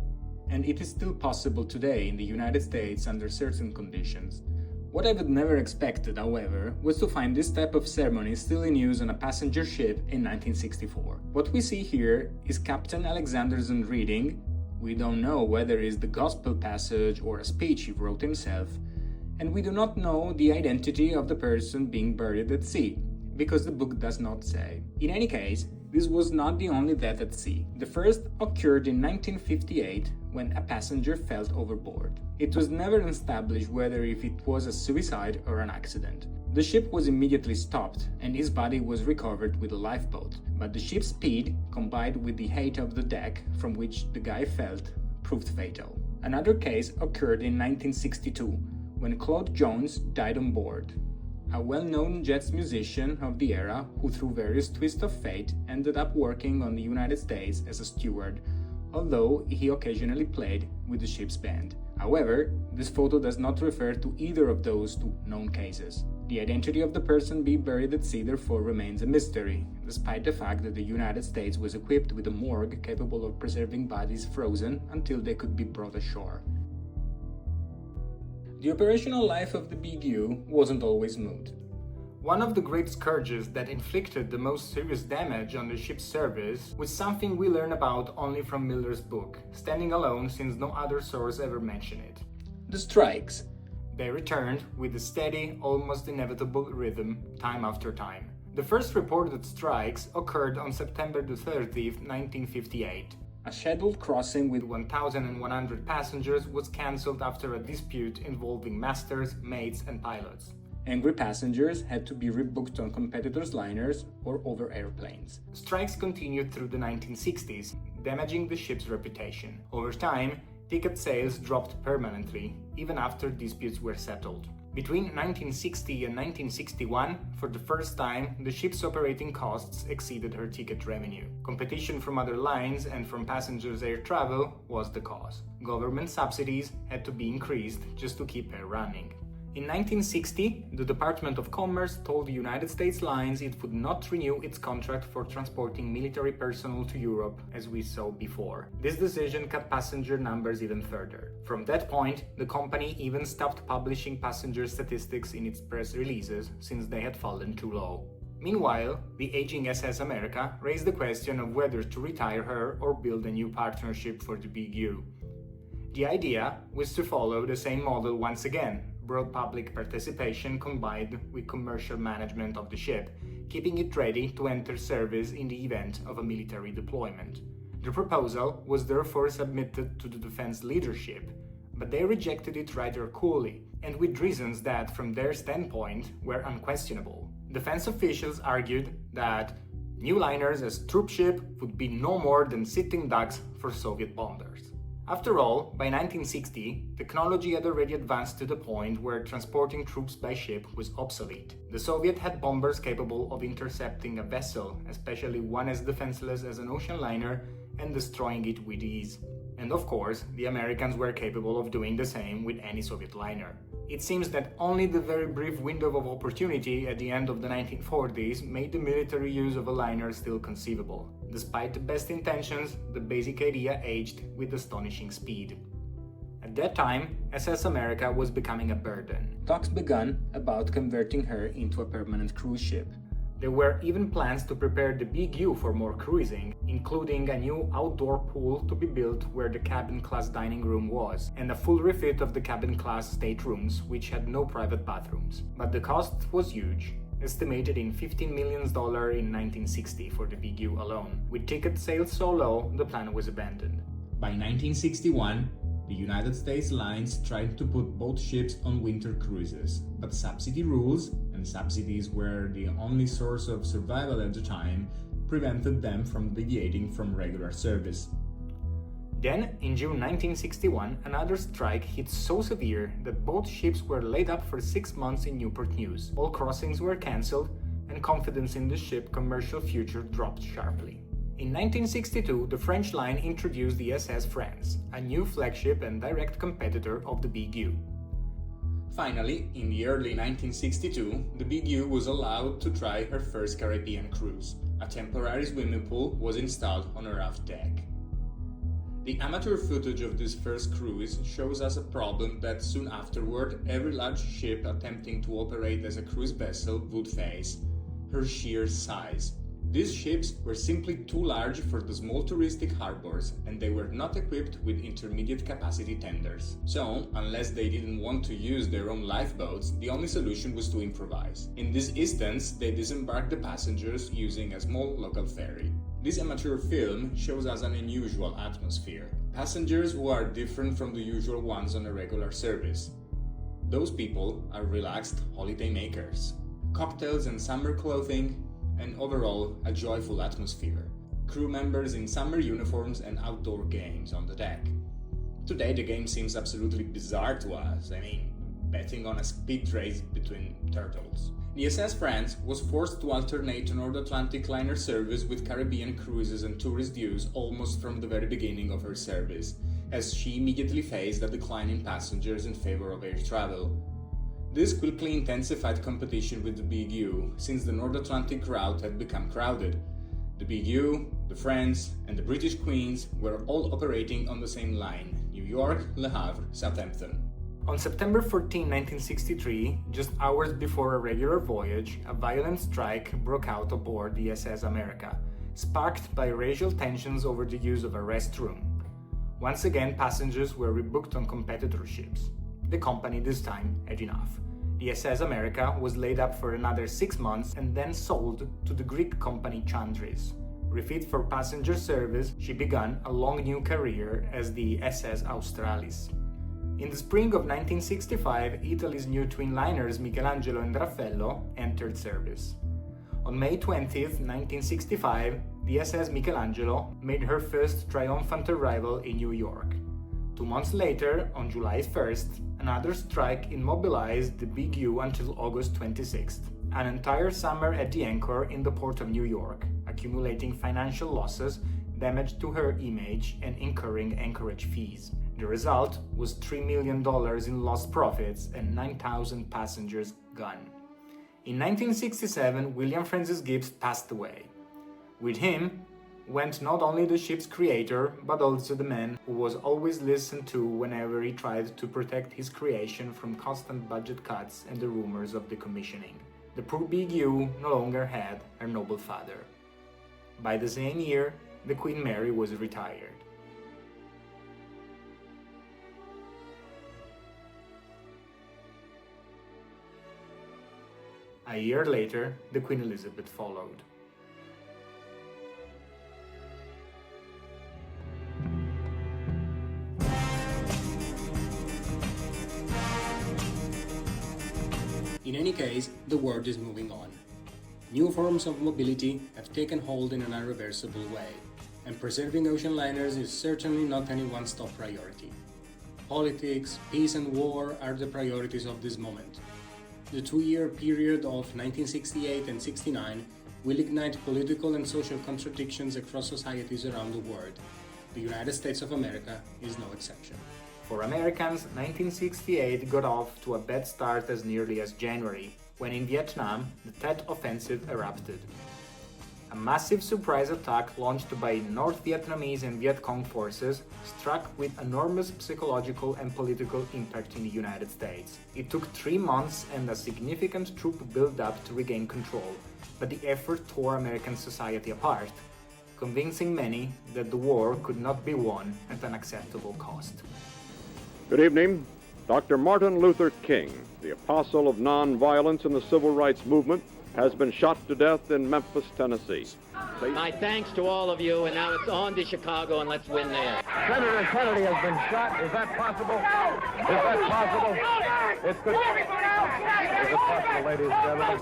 and it is still possible today in the United States under certain conditions. What I would never expected, however, was to find this type of ceremony still in use on a passenger ship in 1964. What we see here is Captain Alexanderson reading, we don't know whether it is the gospel passage or a speech he wrote himself, and we do not know the identity of the person being buried at sea, because the book does not say. In any case, this was not the only death at sea. The first occurred in 1958 when a passenger fell overboard. It was never established whether if it was a suicide or an accident. The ship was immediately stopped and his body was recovered with a lifeboat, but the ship's speed, combined with the height of the deck from which the guy fell, proved fatal. Another case occurred in 1962 when Claude Jones died on board, a well-known jazz musician of the era who through various twists of fate ended up working on the United States as a steward, although he occasionally played with the ship's band. However, this photo does not refer to either of those two known cases. The identity of the person being buried at sea therefore remains a mystery, despite the fact that the United States was equipped with a morgue capable of preserving bodies frozen until they could be brought ashore. The operational life of the BDU wasn't always smooth. One of the great scourges that inflicted the most serious damage on the ship's service was something we learn about only from Miller's book, standing alone since no other source ever mentioned it. The strikes. They returned with a steady, almost inevitable rhythm, time after time. The first reported strikes occurred on September 30th, 1958. A scheduled crossing with 1,100 passengers was cancelled after a dispute involving masters, mates, and pilots. Angry passengers had to be rebooked on competitors' liners or over airplanes. Strikes continued through the 1960s, damaging the ship's reputation. Over time, ticket sales dropped permanently, even after disputes were settled. Between 1960 and 1961, for the first time, the ship's operating costs exceeded her ticket revenue. Competition from other lines and from passengers' air travel was the cause. Government subsidies had to be increased just to keep her running. In 1960, the Department of Commerce told the United States Lines it would not renew its contract for transporting military personnel to Europe, as we saw before. This decision cut passenger numbers even further. From that point, the company even stopped publishing passenger statistics in its press releases, since they had fallen too low. Meanwhile, the aging SS America raised the question of whether to retire her or build a new partnership for the Big U. The idea was to follow the same model once again, broad public participation combined with commercial management of the ship, keeping it ready to enter service in the event of a military deployment. The proposal was therefore submitted to the defense leadership, but they rejected it rather coolly, and with reasons that, from their standpoint, were unquestionable. Defense officials argued that new liners as troop ship would be no more than sitting ducks for Soviet bombers. After all, by 1960, technology had already advanced to the point where transporting troops by ship was obsolete. The Soviet had bombers capable of intercepting a vessel, especially one as defenseless as an ocean liner, and destroying it with ease. And of course, the Americans were capable of doing the same with any Soviet liner. It seems that only the very brief window of opportunity at the end of the 1940s made the military use of a liner still conceivable. Despite the best intentions, the basic idea aged with astonishing speed. At that time, SS America was becoming a burden. Talks began about converting her into a permanent cruise ship. There were even plans to prepare the Big U for more cruising, including a new outdoor pool to be built where the cabin-class dining room was, and a full refit of the cabin-class staterooms, which had no private bathrooms. But the cost was huge, estimated in $15 million in 1960 for the Big U alone. With ticket sales so low, the plan was abandoned. By 1961, the United States Lines tried to put both ships on winter cruises, but subsidy rules, and subsidies were the only source of survival at the time, prevented them from deviating from regular service. Then, in June 1961, another strike hit so severe that both ships were laid up for 6 months in Newport News. All crossings were cancelled, and confidence in the ship's commercial future dropped sharply. In 1962, the French line introduced the SS France, a new flagship and direct competitor of the Big U. Finally, in the early 1962, the Big U was allowed to try her first Caribbean cruise. A temporary swimming pool was installed on her aft deck. The amateur footage of this first cruise shows us a problem that soon afterward every large ship attempting to operate as a cruise vessel would face: her sheer size. These ships were simply too large for the small touristic harbors, and they were not equipped with intermediate capacity tenders. So, unless they didn't want to use their own lifeboats, the only solution was to improvise. In this instance, they disembarked the passengers using a small local ferry. This amateur film shows us an unusual atmosphere. Passengers who are different from the usual ones on a regular service. Those people are relaxed holiday makers. Cocktails and summer clothing, and overall a joyful atmosphere. Crew members in summer uniforms and outdoor games on the deck. Today the game seems absolutely bizarre to us. Betting on a speed race between turtles. The SS France was forced to alternate a North Atlantic liner service with Caribbean cruises and tourist use almost from the very beginning of her service, as she immediately faced a decline in passengers in favor of air travel. This quickly intensified competition with the Big U, since the North Atlantic route had become crowded. The Big U, the France, and the British Queens were all operating on the same line: New York, Le Havre, Southampton. On September 14, 1963, just hours before a regular voyage, a violent strike broke out aboard the SS America, sparked by racial tensions over the use of a restroom. Once again, passengers were rebooked on competitor ships. The company this time had enough. The SS America was laid up for another 6 months and then sold to the Greek company Chandris. Refit for passenger service, she began a long new career as the SS Australis. In the spring of 1965, Italy's new twin liners Michelangelo and Raffaello entered service. On May 20, 1965, the SS Michelangelo made her first triumphant arrival in New York. 2 months later, on July 1st, another strike immobilized the Big U until August 26th, an entire summer at the anchor in the port of New York, accumulating financial losses, damage to her image, and incurring anchorage fees. The result was $3 million in lost profits and 9,000 passengers gone. In 1967, William Francis Gibbs passed away. With him went not only the ship's creator, but also the man who was always listened to whenever he tried to protect his creation from constant budget cuts and the rumors of decommissioning. The poor Big U no longer had her noble father. By the same year, the Queen Mary was retired. A year later, the Queen Elizabeth followed. In any case, the world is moving on. New forms of mobility have taken hold in an irreversible way, and preserving ocean liners is certainly not anyone's top priority. Politics, peace and war are the priorities of this moment. The 2-year period of 1968 and 69 will ignite political and social contradictions across societies around the world. The United States of America is no exception. For Americans, 1968 got off to a bad start as nearly as January, when in Vietnam, the Tet Offensive erupted. A massive surprise attack launched by North Vietnamese and Viet Cong forces struck with enormous psychological and political impact in the United States. It took 3 months and a significant troop build-up to regain control, but the effort tore American society apart, convincing many that the war could not be won at an acceptable cost. Good evening. Dr. Martin Luther King, the apostle of nonviolence in the civil rights movement, has been shot to death in Memphis, Tennessee. My thanks to all of you, and now it's on to Chicago, and let's win there. Senator Kennedy has been shot. Is that possible? Is that possible? It could. Is it possible, ladies and gentlemen?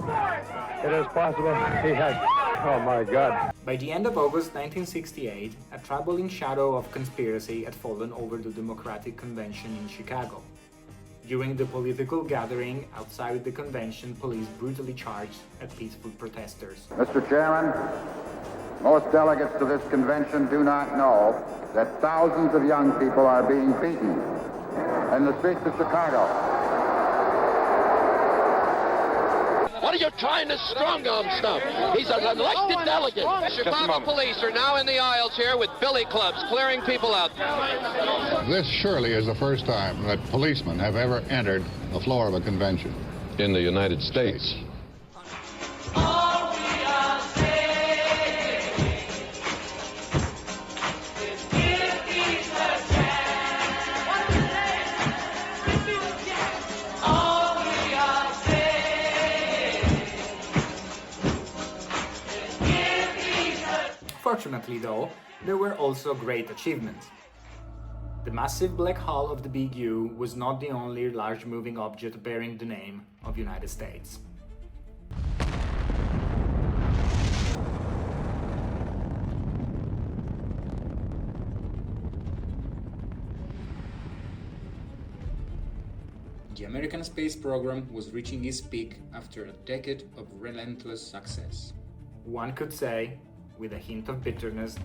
It is possible. He has. Oh, my God. By the end of August 1968, a troubling shadow of conspiracy had fallen over the Democratic Convention in Chicago. During the political gathering outside the convention, police brutally charged at peaceful protesters. Mr. Chairman, most delegates to this convention do not know that thousands of young people are being beaten in the streets of Chicago. What are you trying to strong-arm stuff? He's an elected delegate. Chicago police are now in the aisles here with billy clubs clearing people out. This surely is the first time that policemen have ever entered the floor of a convention. In the United States. Fortunately, though, there were also great achievements. The massive black hull of the Big U was not the only large moving object bearing the name of United States. The American space program was reaching its peak after a decade of relentless success. One could say, with a hint of bitterness,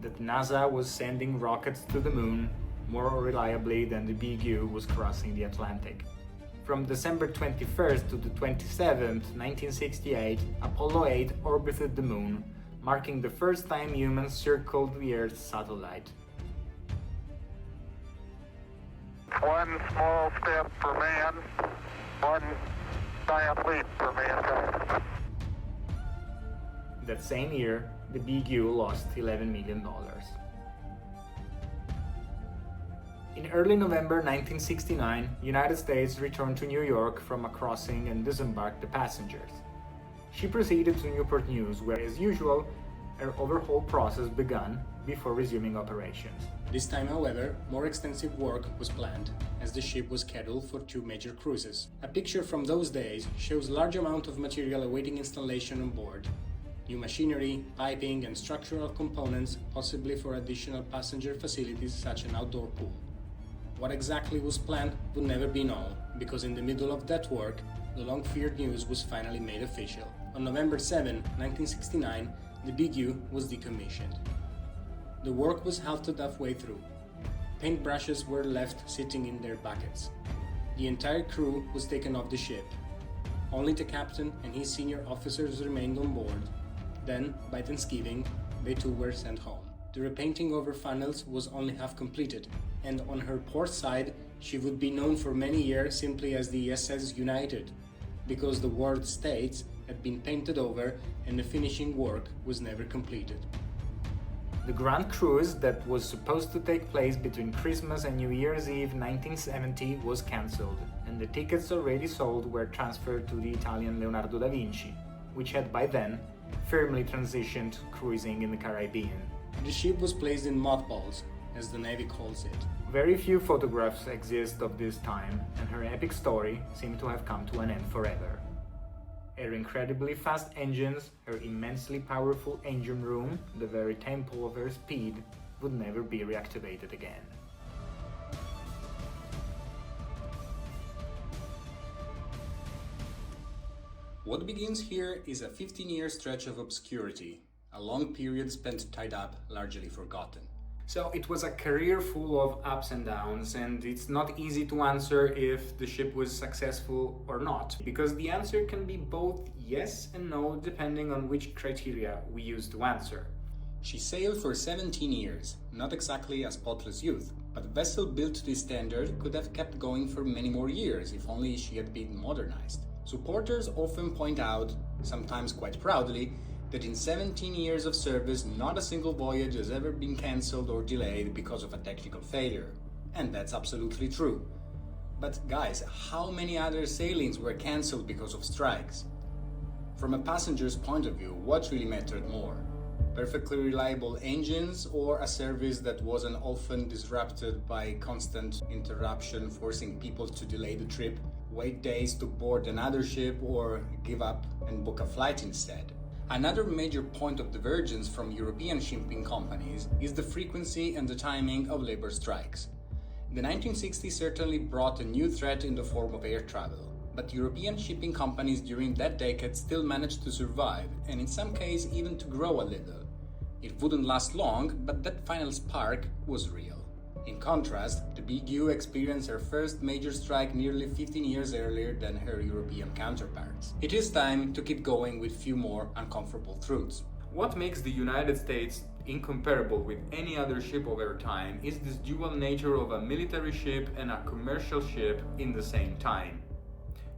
that NASA was sending rockets to the moon more reliably than the Big U was crossing the Atlantic. From December 21st to the 27th, 1968, Apollo 8 orbited the moon, marking the first time humans circled the Earth's satellite. One small step for man, one giant leap for mankind. That same year, the Big U lost $11 million. In early November 1969, United States returned to New York from a crossing and disembarked the passengers. She proceeded to Newport News, where, as usual, an overhaul process began before resuming operations. This time, however, more extensive work was planned, as the ship was scheduled for 2 major cruises. A picture from those days shows large amount of material awaiting installation on board. New machinery, piping and structural components, possibly for additional passenger facilities such as an outdoor pool. What exactly was planned would never be known, because in the middle of that work, the long-feared news was finally made official. On November 7, 1969, the Big U was decommissioned. The work was halted halfway through. Paintbrushes were left sitting in their buckets. The entire crew was taken off the ship. Only the captain and his senior officers remained on board. Then, by Thanksgiving, they too were sent home. The repainting of her funnels was only half completed, and on her port side, she would be known for many years simply as the SS United, because the word States had been painted over and the finishing work was never completed. The Grand Cruise that was supposed to take place between Christmas and New Year's Eve 1970 was cancelled, and the tickets already sold were transferred to the Italian Leonardo da Vinci, which had by then firmly transitioned to cruising in the Caribbean. The ship was placed in mothballs, as the Navy calls it. Very few photographs exist of this time, and her epic story seemed to have come to an end forever. Her incredibly fast engines, her immensely powerful engine room, the very temple of her speed, would never be reactivated again. What begins here is a 15-year stretch of obscurity, a long period spent tied up, largely forgotten. So it was a career full of ups and downs, and it's not easy to answer if the ship was successful or not, because the answer can be both yes and no depending on which criteria we use to answer. She sailed for 17 years, not exactly a spotless youth, but a vessel built to this standard could have kept going for many more years if only she had been modernized. Supporters often point out, sometimes quite proudly, that in 17 years of service not a single voyage has ever been cancelled or delayed because of a technical failure. And that's absolutely true. But guys, how many other sailings were cancelled because of strikes? From a passenger's point of view, what really mattered more? Perfectly reliable engines or a service that wasn't often disrupted by constant interruption, forcing people to delay the trip, wait days to board another ship, or give up and book a flight instead? Another major point of divergence from European shipping companies is the frequency and the timing of labor strikes. The 1960s certainly brought a new threat in the form of air travel, but European shipping companies during that decade still managed to survive, and in some cases even to grow a little. It wouldn't last long, but that final spark was real. In contrast, the Big U experienced her first major strike nearly 15 years earlier than her European counterparts. It is time to keep going with few more uncomfortable truths. What makes the United States incomparable with any other ship of our time is this dual nature of a military ship and a commercial ship in the same time.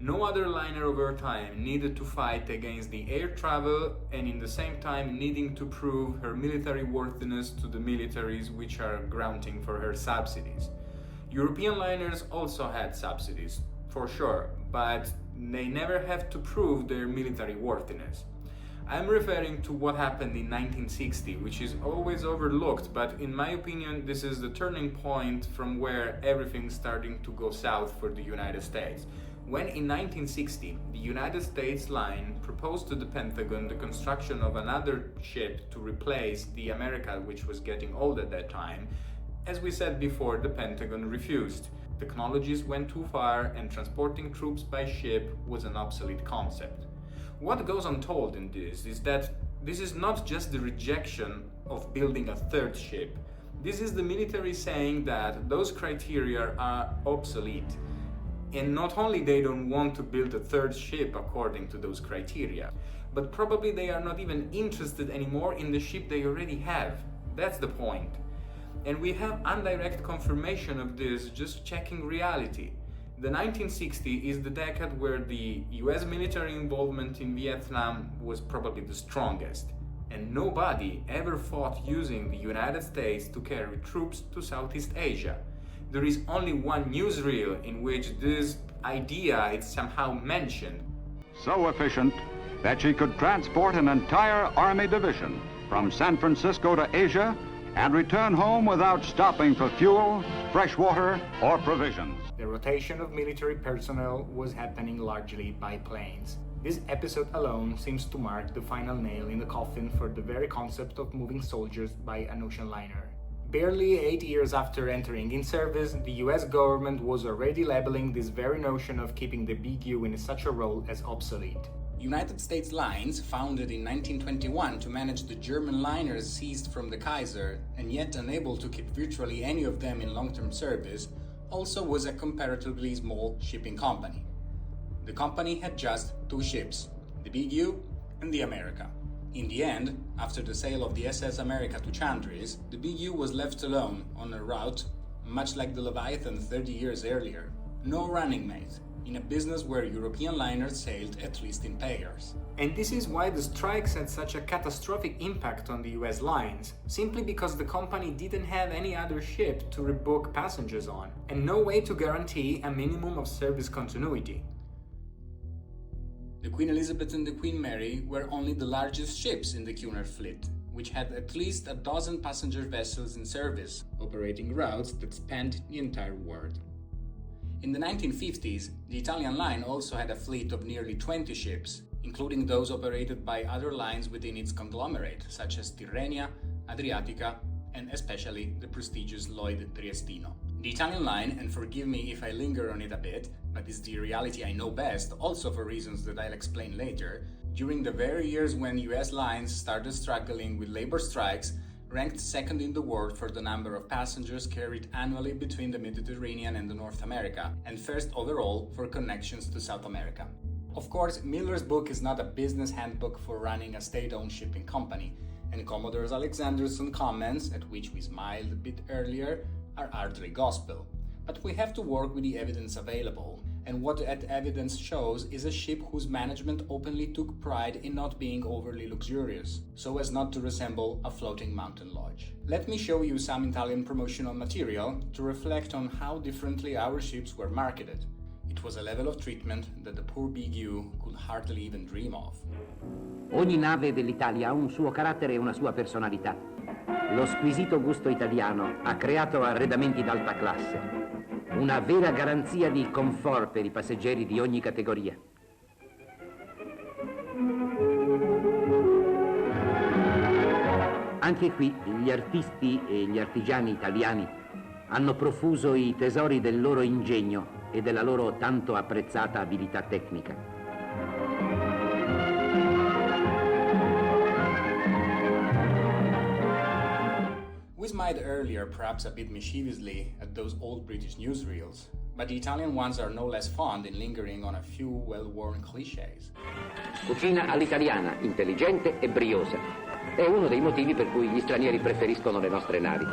No other liner of our time needed to fight against the air travel and in the same time needing to prove her military worthiness to the militaries which are grunting for her subsidies. European liners also had subsidies, for sure, but they never have to prove their military worthiness. I'm referring to what happened in 1960, which is always overlooked, but in my opinion this is the turning point from where everything's starting to go south for the United States. When in 1960, the United States line proposed to the Pentagon the construction of another ship to replace the America, which was getting old at that time, as we said before, the Pentagon refused. Technologies went too far and transporting troops by ship was an obsolete concept. What goes untold in this is that this is not just the rejection of building a third ship. This is the military saying that those criteria are obsolete. And not only they don't want to build a third ship according to those criteria, but probably they are not even interested anymore in the ship they already have. That's the point. And we have indirect confirmation of this just checking reality. The 1960s is the decade where the US military involvement in Vietnam was probably the strongest. And nobody ever fought using the United States to carry troops to Southeast Asia. There is only one newsreel in which this idea is somehow mentioned. So efficient that she could transport an entire army division from San Francisco to Asia and return home without stopping for fuel, fresh water, or provisions. The rotation of military personnel was happening largely by planes. This episode alone seems to mark the final nail in the coffin for the very concept of moving soldiers by an ocean liner. Barely 8 years after entering in service, the US government was already labeling this very notion of keeping the Big U in such a role as obsolete. United States Lines, founded in 1921 to manage the German liners seized from the Kaiser and yet unable to keep virtually any of them in long-term service, also was a comparatively small shipping company. The company had just 2 ships, the Big U and the America. In the end, after the sale of the SS America to Chandris, the Big U was left alone on a route much like the Leviathan 30 years earlier. No running mate, in a business where European liners sailed at least in pairs. And this is why the strikes had such a catastrophic impact on the US lines, simply because the company didn't have any other ship to rebook passengers on, and no way to guarantee a minimum of service continuity. The Queen Elizabeth and the Queen Mary were only the largest ships in the Cunard fleet, which had at least a dozen passenger vessels in service, operating routes that spanned the entire world. In the 1950s, the Italian line also had a fleet of nearly 20 ships, including those operated by other lines within its conglomerate, such as Tirrenia, Adriatica, and especially the prestigious Lloyd Triestino. The Italian line, and forgive me if I linger on it a bit, but it's the reality I know best, also for reasons that I'll explain later, during the very years when US lines started struggling with labor strikes, ranked second in the world for the number of passengers carried annually between the Mediterranean and the North America, and first overall for connections to South America. Of course, Miller's book is not a business handbook for running a state-owned shipping company, and Commodore Alexanderson's comments, at which we smiled a bit earlier, are hardly gospel. But we have to work with the evidence available, and what that evidence shows is a ship whose management openly took pride in not being overly luxurious, so as not to resemble a floating mountain lodge. Let me show you some Italian promotional material to reflect on how differently our ships were marketed. It was a level of treatment that the poor Big U could hardly even dream of. Ogni nave dell'Italia ha un suo carattere e una sua personalità. Lo squisito gusto italiano ha creato arredamenti d'alta classe, una vera garanzia di comfort per i passeggeri di ogni categoria. Anche qui gli artisti e gli artigiani italiani hanno profuso i tesori del loro ingegno e della loro tanto apprezzata abilità tecnica. We smiled earlier, perhaps a bit mischievously, at those old British newsreels, but the Italian ones are no less fond in lingering on a few well-worn clichés. Cucina all'italiana, intelligente e briosa. È uno dei motivi per cui gli stranieri preferiscono le nostre navi.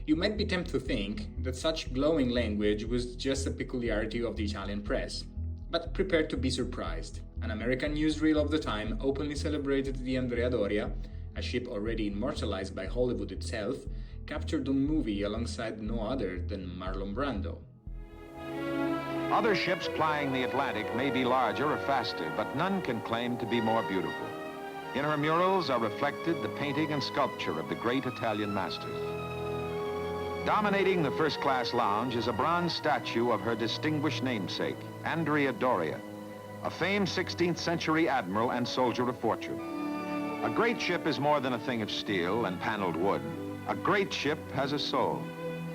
You might be tempted to think that such glowing language was just a peculiarity of the Italian press, but prepare to be surprised. An American newsreel of the time openly celebrated the Andrea Doria, a ship already immortalized by Hollywood itself, captured on movie alongside no other than Marlon Brando. Other ships plying the Atlantic may be larger or faster, but none can claim to be more beautiful. In her murals are reflected the painting and sculpture of the great Italian masters. Dominating the first-class lounge is a bronze statue of her distinguished namesake, Andrea Doria, a famed 16th century admiral and soldier of fortune. A great ship is more than a thing of steel and paneled wood. A great ship has a soul,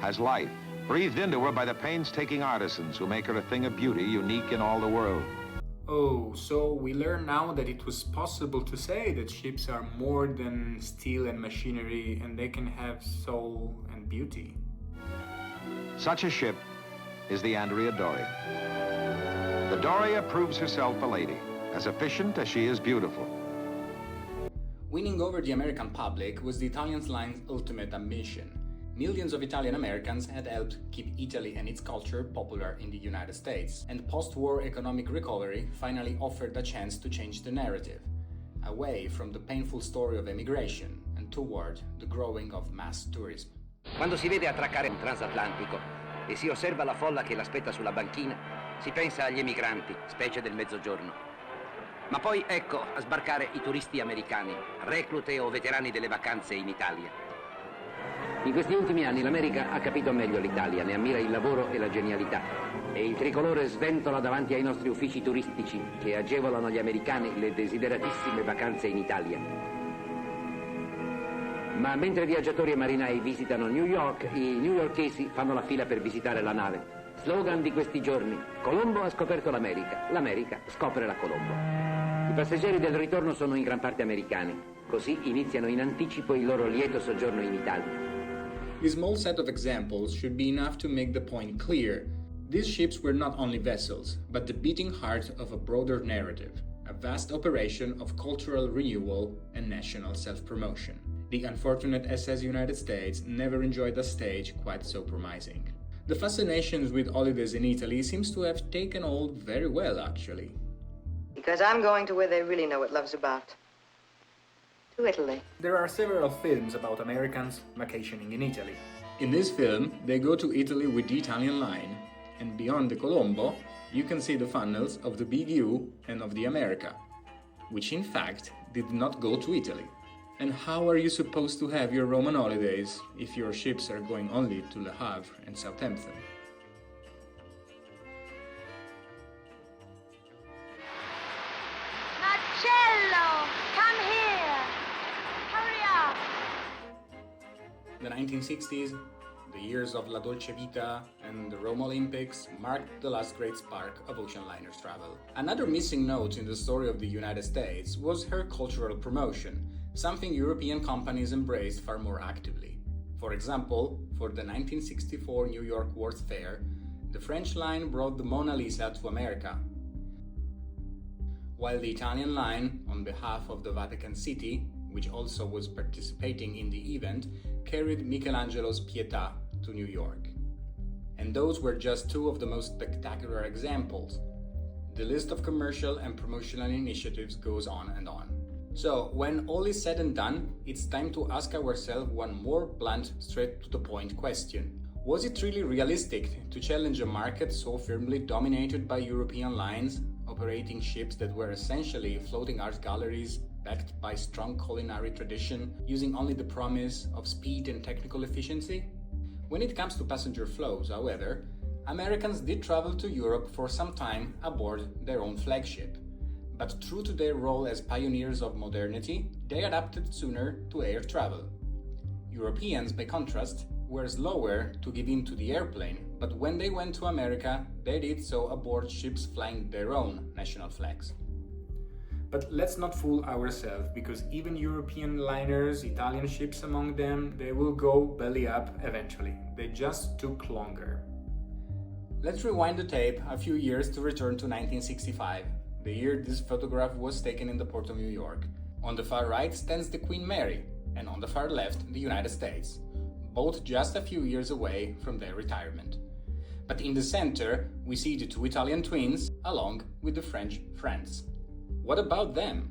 has life, breathed into her by the painstaking artisans who make her a thing of beauty unique in all the world. Oh, so we learn now that it was possible to say that ships are more than steel and machinery, and they can have soul and beauty. Such a ship is the Andrea Doria. The Doria proves herself a lady, as efficient as she is beautiful. Winning over the American public was the Italian line's ultimate ambition. Millions of Italian Americans had helped keep Italy and its culture popular in the United States, and post-war economic recovery finally offered a chance to change the narrative, away from the painful story of emigration and toward the growing of mass tourism. Quando si vede attraccare un transatlantico e si osserva la folla che l'aspetta sulla banchina, si pensa agli emigranti, specie del mezzogiorno. Ma poi ecco a sbarcare i turisti americani, reclute o veterani delle vacanze in Italia. In questi ultimi anni l'America ha capito meglio l'Italia, ne ammira il lavoro e la genialità. E il tricolore sventola davanti ai nostri uffici turistici che agevolano agli americani le desideratissime vacanze in Italia. Ma mentre viaggiatori e marinai visitano New York, i newyorkesi fanno la fila per visitare la nave. Slogan di questi giorni: Colombo ha scoperto l'America, l'America scopre la Colombo. I passeggeri del ritorno sono in gran parte americani, così iniziano in anticipo il loro lieto soggiorno in Italia. This small set of examples should be enough to make the point clear. These ships were not only vessels, but the beating heart of a broader narrative, a vast operation of cultural renewal and national self-promotion. The unfortunate SS United States never enjoyed a stage quite so promising. The fascinations with holidays in Italy seems to have taken hold very well, actually. Because I'm going to where they really know what love's about. To Italy. There are several films about Americans vacationing in Italy. In this film, they go to Italy with the Italian line, and beyond the Colombo, you can see the funnels of the Big U and of the America, which in fact did not go to Italy. And how are you supposed to have your Roman holidays if your ships are going only to Le Havre and Southampton? Marcello, come here! Hurry up! The 1960s, the years of La Dolce Vita and the Rome Olympics marked the last great spark of ocean liners travel. Another missing note in the story of the United States was her cultural promotion, something European companies embraced far more actively. For example, for the 1964 New York World's Fair, the French line brought the Mona Lisa to America, while the Italian line, on behalf of the Vatican City, which also was participating in the event, carried Michelangelo's Pietà to New York. And those were just two of the most spectacular examples. The list of commercial and promotional initiatives goes on and on. So, when all is said and done, it's time to ask ourselves one more blunt, straight-to-the-point question. Was it really realistic to challenge a market so firmly dominated by European lines, operating ships that were essentially floating art galleries backed by strong culinary tradition, using only the promise of speed and technical efficiency? When it comes to passenger flows, however, Americans did travel to Europe for some time aboard their own flagship. But true to their role as pioneers of modernity, they adapted sooner to air travel. Europeans, by contrast, were slower to give in to the airplane, but when they went to America, they did so aboard ships flying their own national flags. But let's not fool ourselves, because even European liners, Italian ships among them, they will go belly up eventually. They just took longer. Let's rewind the tape a few years to return to 1965, the year this photograph was taken in the port of New York. On the far right stands the Queen Mary, and on the far left the United States, both just a few years away from their retirement. But in the center, we see the two Italian twins, along with the French friends. What about them?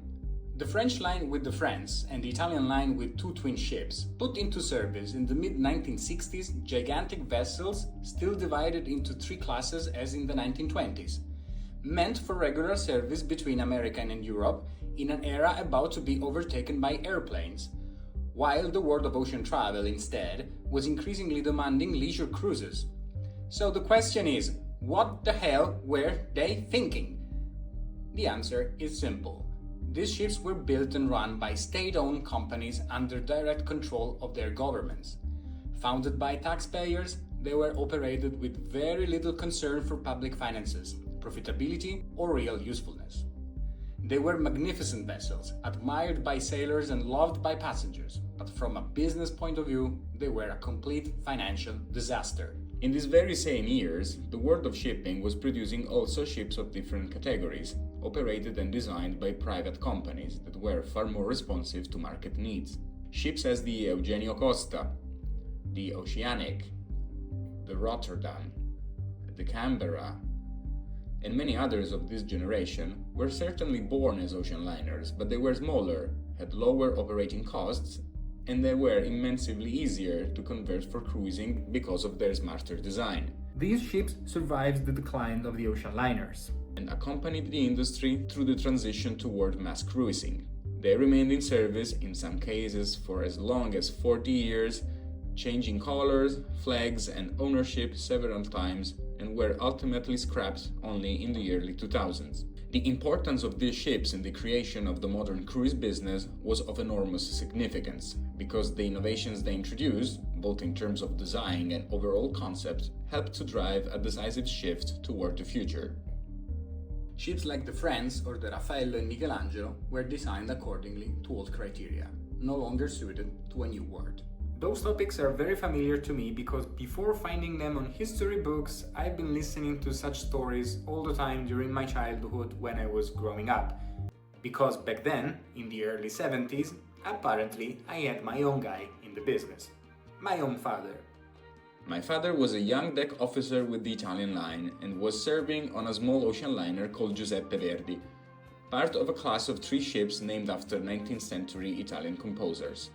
The French line with the Friends and the Italian line with two twin ships put into service in the mid-1960s gigantic vessels still divided into three classes as in the 1920s, meant for regular service between America and Europe in an era about to be overtaken by airplanes, while the world of ocean travel instead was increasingly demanding leisure cruises. So the question is, what the hell were they thinking? The answer is simple. These ships were built and run by state-owned companies under direct control of their governments. Founded by taxpayers, they were operated with very little concern for public finances, profitability, or real usefulness. They were magnificent vessels, admired by sailors and loved by passengers, but from a business point of view, they were a complete financial disaster. In these very same years, the world of shipping was producing also ships of different categories, operated and designed by private companies that were far more responsive to market needs. Ships as the Eugenio Costa, the Oceanic, the Rotterdam, the Canberra, and many others of this generation were certainly born as ocean liners, but they were smaller, had lower operating costs, and they were immensely easier to convert for cruising because of their smarter design. These ships survived the decline of the ocean liners. and accompanied the industry through the transition toward mass cruising. They remained in service, in some cases for as long as 40 years, changing colors, flags, and ownership several times, and were ultimately scrapped only in the early 2000s. The importance of these ships in the creation of the modern cruise business was of enormous significance, because the innovations they introduced, both in terms of design and overall concept, helped to drive a decisive shift toward the future. Ships like the Friends or the Raffaello and Michelangelo were designed accordingly to old criteria, no longer suited to a new world. Those topics are very familiar to me because before finding them on history books, I've been listening to such stories all the time during my childhood when I was growing up. Because back then, in the early 70s, apparently I had my own guy in the business. My own father. My father was a young deck officer with the Italian line and was serving on a small ocean liner called Giuseppe Verdi, part of a class of 3 ships named after 19th century Italian composers.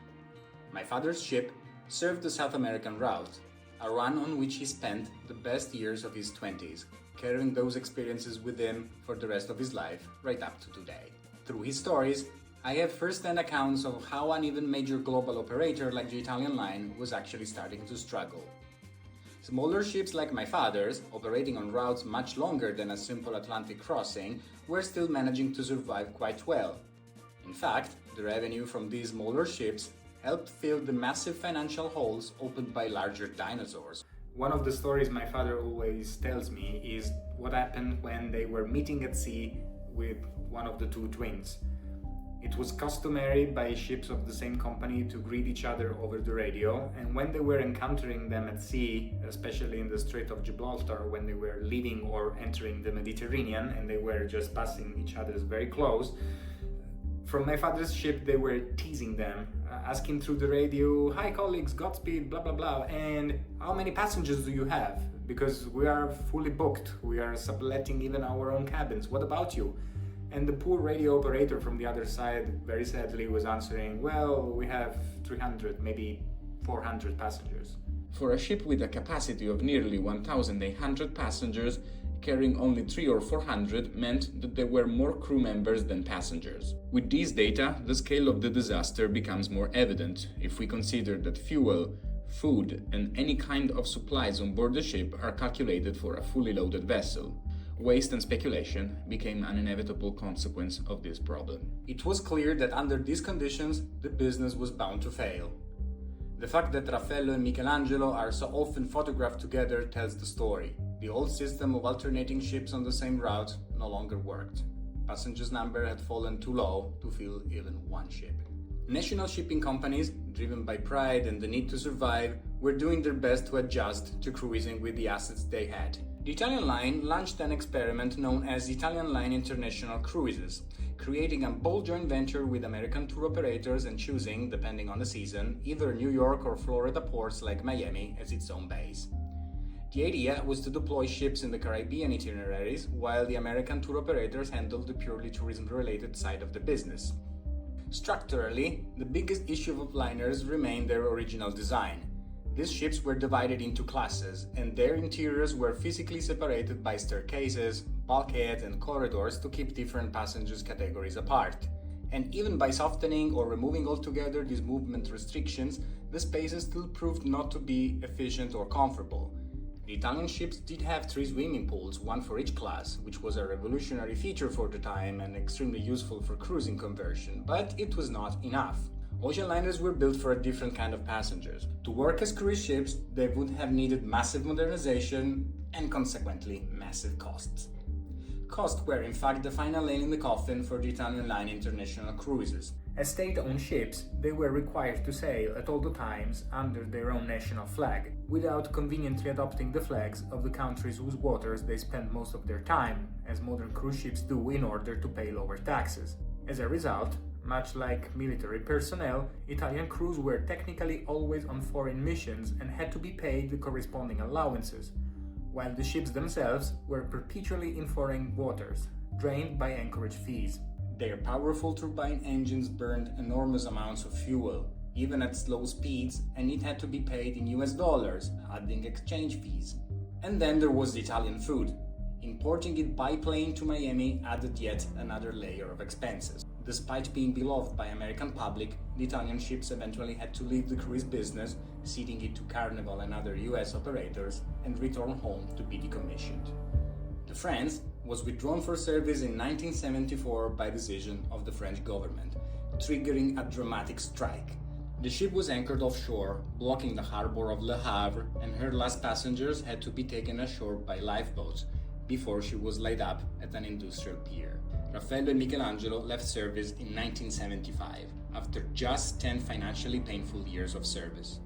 My father's ship served the South American route, a run on which he spent the best years of his 20s, carrying those experiences with him for the rest of his life, right up to today. Through his stories, I have first-hand accounts of how an even major global operator like the Italian line was actually starting to struggle. Smaller ships like my father's, operating on routes much longer than a simple Atlantic crossing, were still managing to survive quite well. In fact, the revenue from these smaller ships helped fill the massive financial holes opened by larger dinosaurs. One of the stories my father always tells me is what happened when they were meeting at sea with one of the 2 twins. It was customary by ships of the same company to greet each other over the radio, and when they were encountering them at sea, especially in the Strait of Gibraltar, when they were leaving or entering the Mediterranean and they were just passing each other very close, from my father's ship they were teasing them, asking through the radio, "Hi colleagues, Godspeed, blah blah blah, and how many passengers do you have? Because we are fully booked, we are subletting even our own cabins, what about you?" And the poor radio operator from the other side very sadly was answering, "Well, we have 300, maybe 400 passengers." For a ship with a capacity of nearly 1,800 passengers, carrying only 300 or 400 meant that there were more crew members than passengers. With these data, the scale of the disaster becomes more evident if we consider that fuel, food, and any kind of supplies on board the ship are calculated for a fully loaded vessel. Waste and speculation became an inevitable consequence of this problem. It was clear that under these conditions, the business was bound to fail. The fact that Raffaello and Michelangelo are so often photographed together tells the story. The old system of alternating ships on the same route no longer worked. Passengers' number had fallen too low to fill even one ship. National shipping companies, driven by pride and the need to survive, were doing their best to adjust to cruising with the assets they had. The Italian line launched an experiment known as Italian Line International Cruises, creating a bold joint venture with American tour operators and choosing, depending on the season, either New York or Florida ports like Miami as its own base. The idea was to deploy ships in the Caribbean itineraries, while the American tour operators handled the purely tourism-related side of the business. Structurally, the biggest issue of liners remained their original design. These ships were divided into classes, and their interiors were physically separated by staircases, bulkheads, and corridors to keep different passengers' categories apart. And even by softening or removing altogether these movement restrictions, the spaces still proved not to be efficient or comfortable. The Italian ships did have 3 swimming pools, one for each class, which was a revolutionary feature for the time and extremely useful for cruising conversion, but it was not enough. Ocean liners were built for a different kind of passengers. To work as cruise ships, they would have needed massive modernization and consequently massive costs. Costs were in fact the final nail in the coffin for the Italian Line International Cruises. As state-owned ships, they were required to sail at all the times under their own national flag, without conveniently adopting the flags of the countries whose waters they spend most of their time, as modern cruise ships do in order to pay lower taxes. As a result, much like military personnel, Italian crews were technically always on foreign missions and had to be paid the corresponding allowances, while the ships themselves were perpetually in foreign waters, drained by anchorage fees. Their powerful turbine engines burned enormous amounts of fuel, even at slow speeds, and it had to be paid in US dollars, adding exchange fees. And then there was the Italian food. Importing it by plane to Miami added yet another layer of expenses. Despite being beloved by American public, the Italian ships eventually had to leave the cruise business, ceding it to Carnival and other US operators, and return home to be decommissioned. The France was withdrawn for service in 1974 by decision of the French government, triggering a dramatic strike. The ship was anchored offshore, blocking the harbor of Le Havre, and her last passengers had to be taken ashore by lifeboats before she was laid up at an industrial pier. Raffaello and Michelangelo left service in 1975, after just 10 financially painful years of service.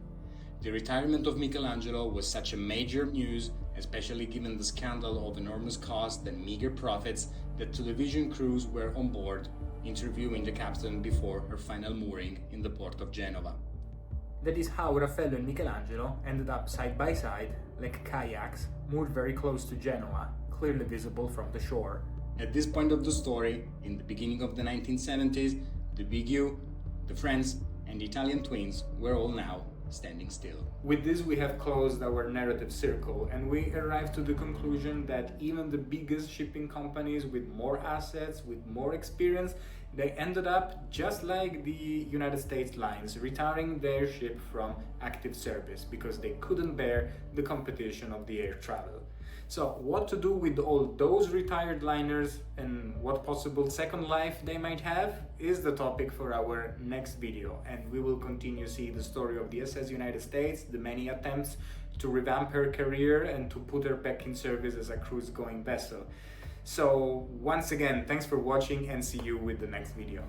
The retirement of Michelangelo was such a major news, especially given the scandal of enormous cost and meager profits, that television crews were on board, interviewing the captain before her final mooring in the port of Genova. That is how Raffaello and Michelangelo ended up side by side, like kayaks, moored very close to Genoa, clearly visible from the shore. At this point of the story, in the beginning of the 1970s, the Big U, the Friends, and the Italian twins were all now standing still. With this we have closed our narrative circle, and we arrived to the conclusion that even the biggest shipping companies with more assets, with more experience, they ended up just like the United States lines, retiring their ship from active service because they couldn't bear the competition of the air travel. So what to do with all those retired liners and what possible second life they might have is the topic for our next video, and we will continue to see the story of the SS United States, the many attempts to revamp her career and to put her back in service as a cruise-going vessel. So once again, thanks for watching and see you with the next video.